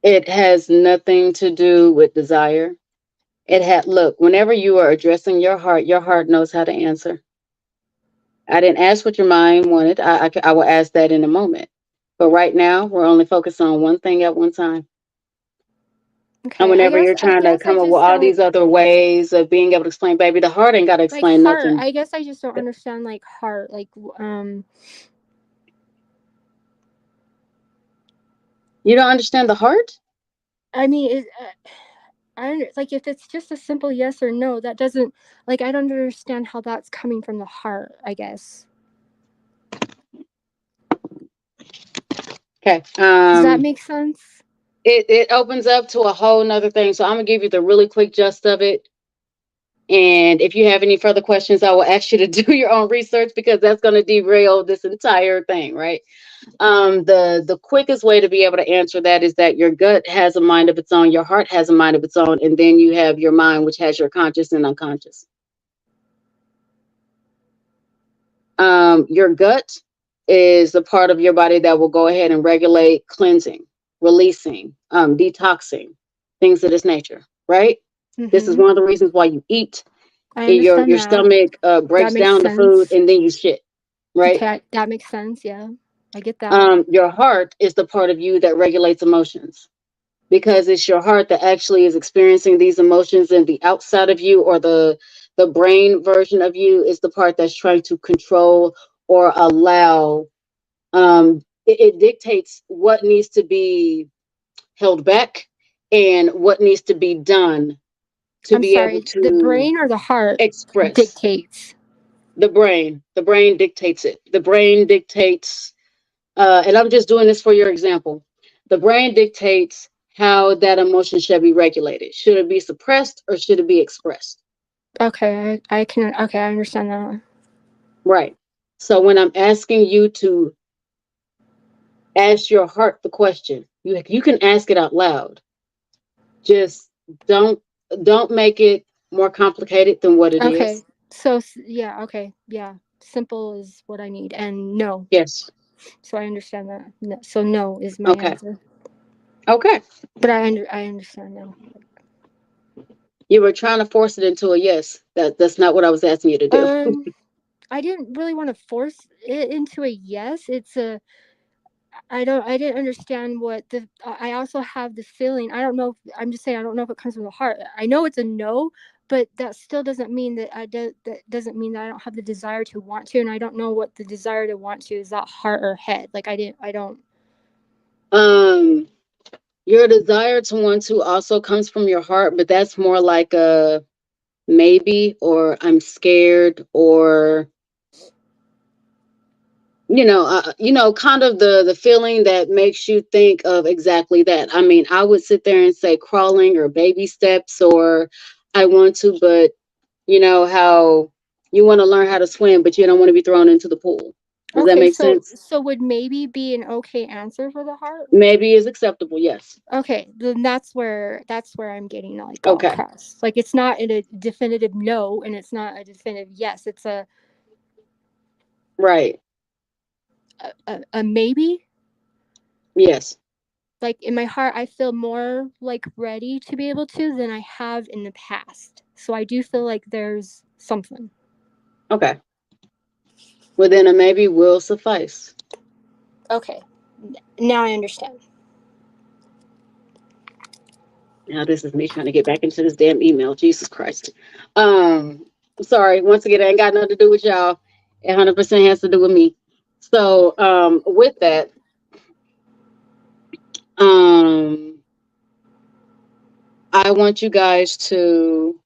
It has nothing to do with desire. It had look. Whenever you are addressing your heart knows how to answer. I didn't ask what your mind wanted. I will ask that in a moment. But right now, we're only focused on one thing at one time. Okay, and whenever you're trying to come up with all these other ways of being able to explain, baby, the heart ain't got to explain nothing. I guess I just don't understand like heart, like You don't understand the heart? I mean, like if it's just a simple yes or no, that doesn't like I don't understand how that's coming from the heart. I guess. Okay. Does that make sense? It opens up to a whole nother thing. So I'm gonna give you the really quick gist of it. And if you have any further questions, I will ask you to do your own research because that's going to derail this entire thing, right? The quickest way to be able to answer that is that your gut has a mind of its own, your heart has a mind of its own, and then you have your mind, which has your conscious and unconscious. Your gut is the part of your body that will go ahead and regulate cleansing, releasing, detoxing, things of this nature, right? This is one of the reasons why you eat. Your stomach breaks down the food and then you shit, right? Okay, that makes sense. Yeah, I get that. Your heart is the part of you that regulates emotions because it's your heart that actually is experiencing these emotions, and the outside of you or the brain version of you is the part that's trying to control or allow. It dictates what needs to be held back and what needs to be done to be able to the brain or the heart express. Dictates the brain dictates it. The brain dictates and I'm just doing this for your example. The brain dictates how that emotion should be regulated. Should it be suppressed or should it be expressed? Okay, I understand that. Right. So when I'm asking you to ask your heart the question, you can ask it out loud. Just don't make it more complicated than what it Okay. is. So yeah, okay. Yeah. Simple is what I need. And no. Yes. So I understand that. No, so no is my Okay. answer. Okay. But I understand now. You were trying to force it into a yes. That's not what I was asking you to do. I didn't really want to force it into a yes. It's a I didn't understand what the I also have the feeling. I don't know. I'm just saying I don't know if it comes from the heart. I know it's a no, but that still doesn't mean that that doesn't mean that I don't have the desire to want to, and I don't know what the desire to want to is, that heart or head. Like I don't. Your desire to want to also comes from your heart, but that's more like a maybe, or I'm scared, or kind of the feeling that makes you think of exactly that. I mean, I would sit there and say crawling or baby steps, or I want to, but you know how you want to learn how to swim, but you don't want to be thrown into the pool. Does that Okay, make so sense? would maybe be an okay answer for the heart? Maybe is acceptable. Yes. Okay, then that's where I'm getting like all Okay. crossed. Like it's not a definitive no, and it's not a definitive yes. It's Right. a maybe. Yes. Like in my heart, I feel more like ready to be able to than I have in the past. So I do feel like there's something. Okay. Well, then a maybe will suffice. Okay, now I understand. Now this is me trying to get back into this damn email. Jesus Christ. Sorry. Once again, it ain't got nothing to do with y'all. It 100% has to do with me. So, with that, I want you guys to,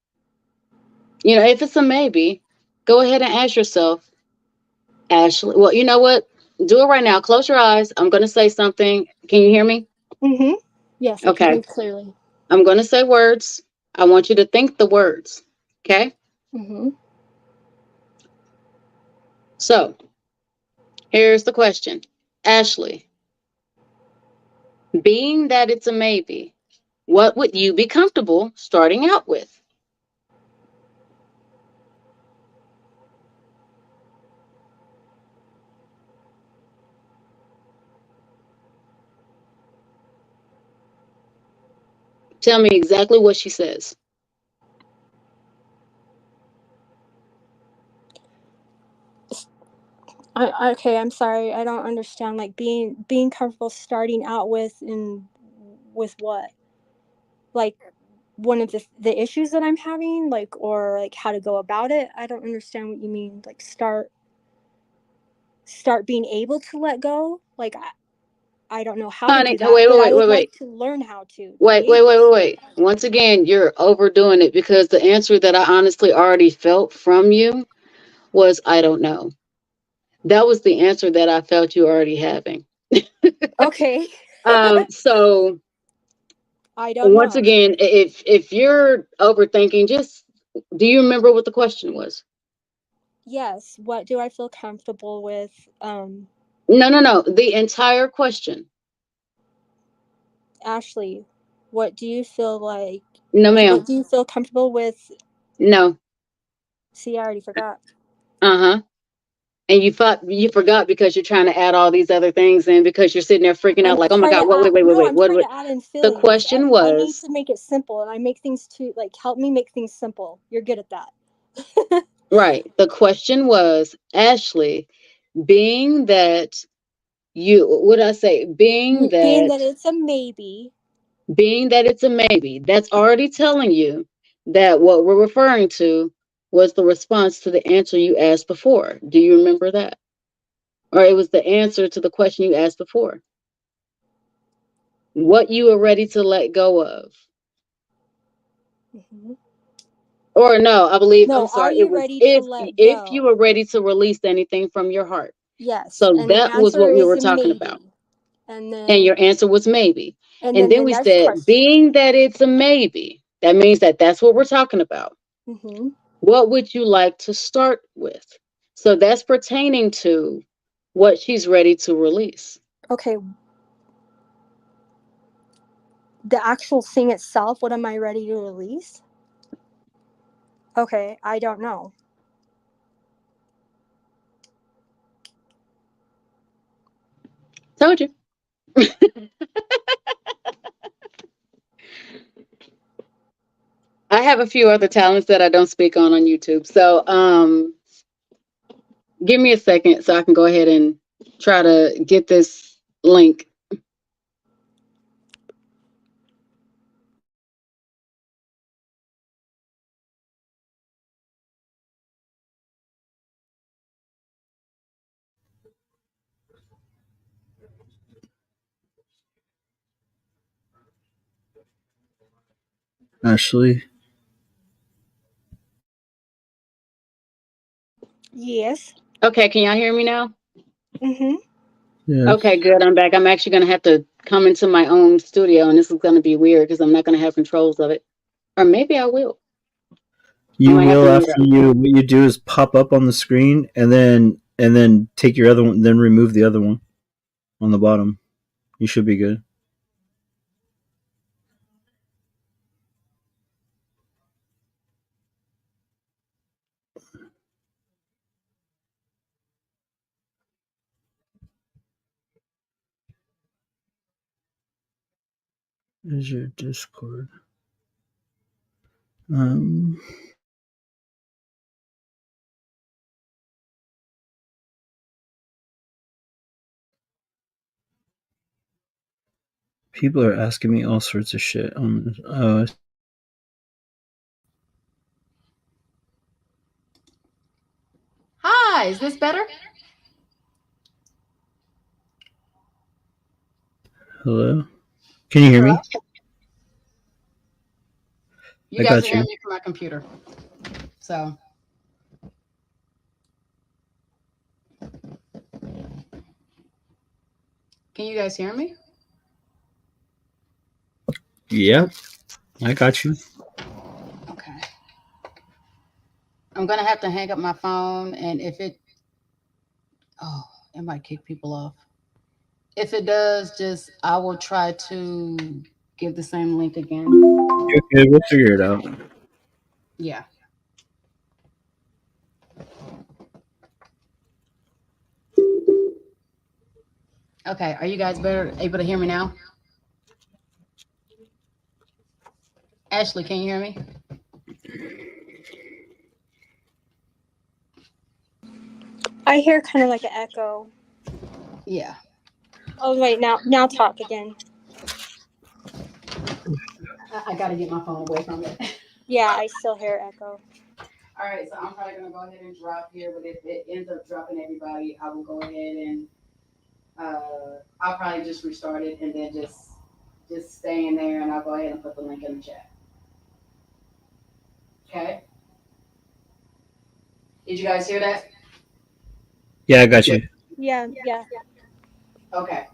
if it's a maybe, go ahead and ask yourself, Ashley. Well, you know what? Do it right now. Close your eyes. I'm going to say something. Can you hear me? Mm-hmm. Yes, I can hear Okay. you clearly. I'm going to say words. I want you to think the words. Okay. Mm-hmm. So here's the question. Ashley, being that it's a maybe, what would you be comfortable starting out with? Tell me exactly what she says. Okay, I'm sorry. I don't understand. Like being comfortable starting out with what? Like one of the issues that I'm having, like, or like how to go about it. I don't understand what you mean. Like start being able to let go. Like I don't know how to Honey, do that, wait, but wait, I wait, would wait, like wait. to learn how to Wait, be wait, able wait, wait, to. wait. Once again, you're overdoing it because the answer that I honestly already felt from you was I don't know. That was the answer that I felt you already having. Okay. So I don't once know. again, if you're overthinking, just do you remember what the question was? Yes, what do I feel comfortable with? No. The entire question. Ashley, what do you feel like? No, What ma'am. do you feel comfortable with? No. See, I already forgot. Uh-huh. And you forgot because you're trying to add all these other things in because you're sitting there freaking I'm out like, not oh my trying God, to what, add. wait, wait, wait, No, wait, I'm trying what? to add in The feelings. question I need was, to make it simple, and I make things too like help me make things simple. You're good at that. right. The question was, Ashley, being that what did I say? Being that it's a maybe. Being that it's a maybe, that's already telling you that what we're referring to was the response to the answer you asked before. Do you remember that? Or it was the answer to the question you asked before. What you were ready to let go of. Mm-hmm. Or no, I'm No, are sorry. It you was ready to let if you go? were ready to release anything from your heart. Yes, So and the that was answer what we is were a talking about. maybe. And And then your answer was maybe. And then the we next said, question. being that it's a maybe, that means that that's what we're talking about. Mm-hmm. What would you like to start with? So that's pertaining to what she's ready to release. Okay. The actual thing itself, what am I ready to release? Okay, I don't know. Told you. I have a few other talents that I don't speak on YouTube. So give me a second so I can go ahead and try to get this link. Ashley. Yes. Okay, can y'all hear me now? Mm-hmm. Yeah. Okay, good. I'm back. I'm actually going to have to come into my own studio, and this is going to be weird because I'm not going to have controls of it. Or maybe I will. You might have will to mute after you what you do is pop up on the screen and then take your other one, then remove the other one on the bottom. You should be good. Is your Discord? People are asking me all sorts of shit on this. Hi, is this better? Hello? Can you hear me? You I guys got are you. hearing me from my computer. So. Can you guys hear me? Yep. I got you. Okay. I'm going to have to hang up my phone, and if it might kick people off. If it does, I will try to give the same link again. Okay, we'll figure it out. Yeah. Okay, are you guys able to hear me now? Ashley, can you hear me? I hear kind of like an echo. Yeah. Oh wait, now talk again. I got to get my phone away from it. Yeah, I still hear echo. All right, so I'm probably gonna go ahead and drop here, but if it ends up dropping everybody, I will go ahead and I'll probably just restart it and then just stay in there, and I'll go ahead and put the link in the chat. Okay. Did you guys hear that? Yeah, I got you. Yeah. Okay.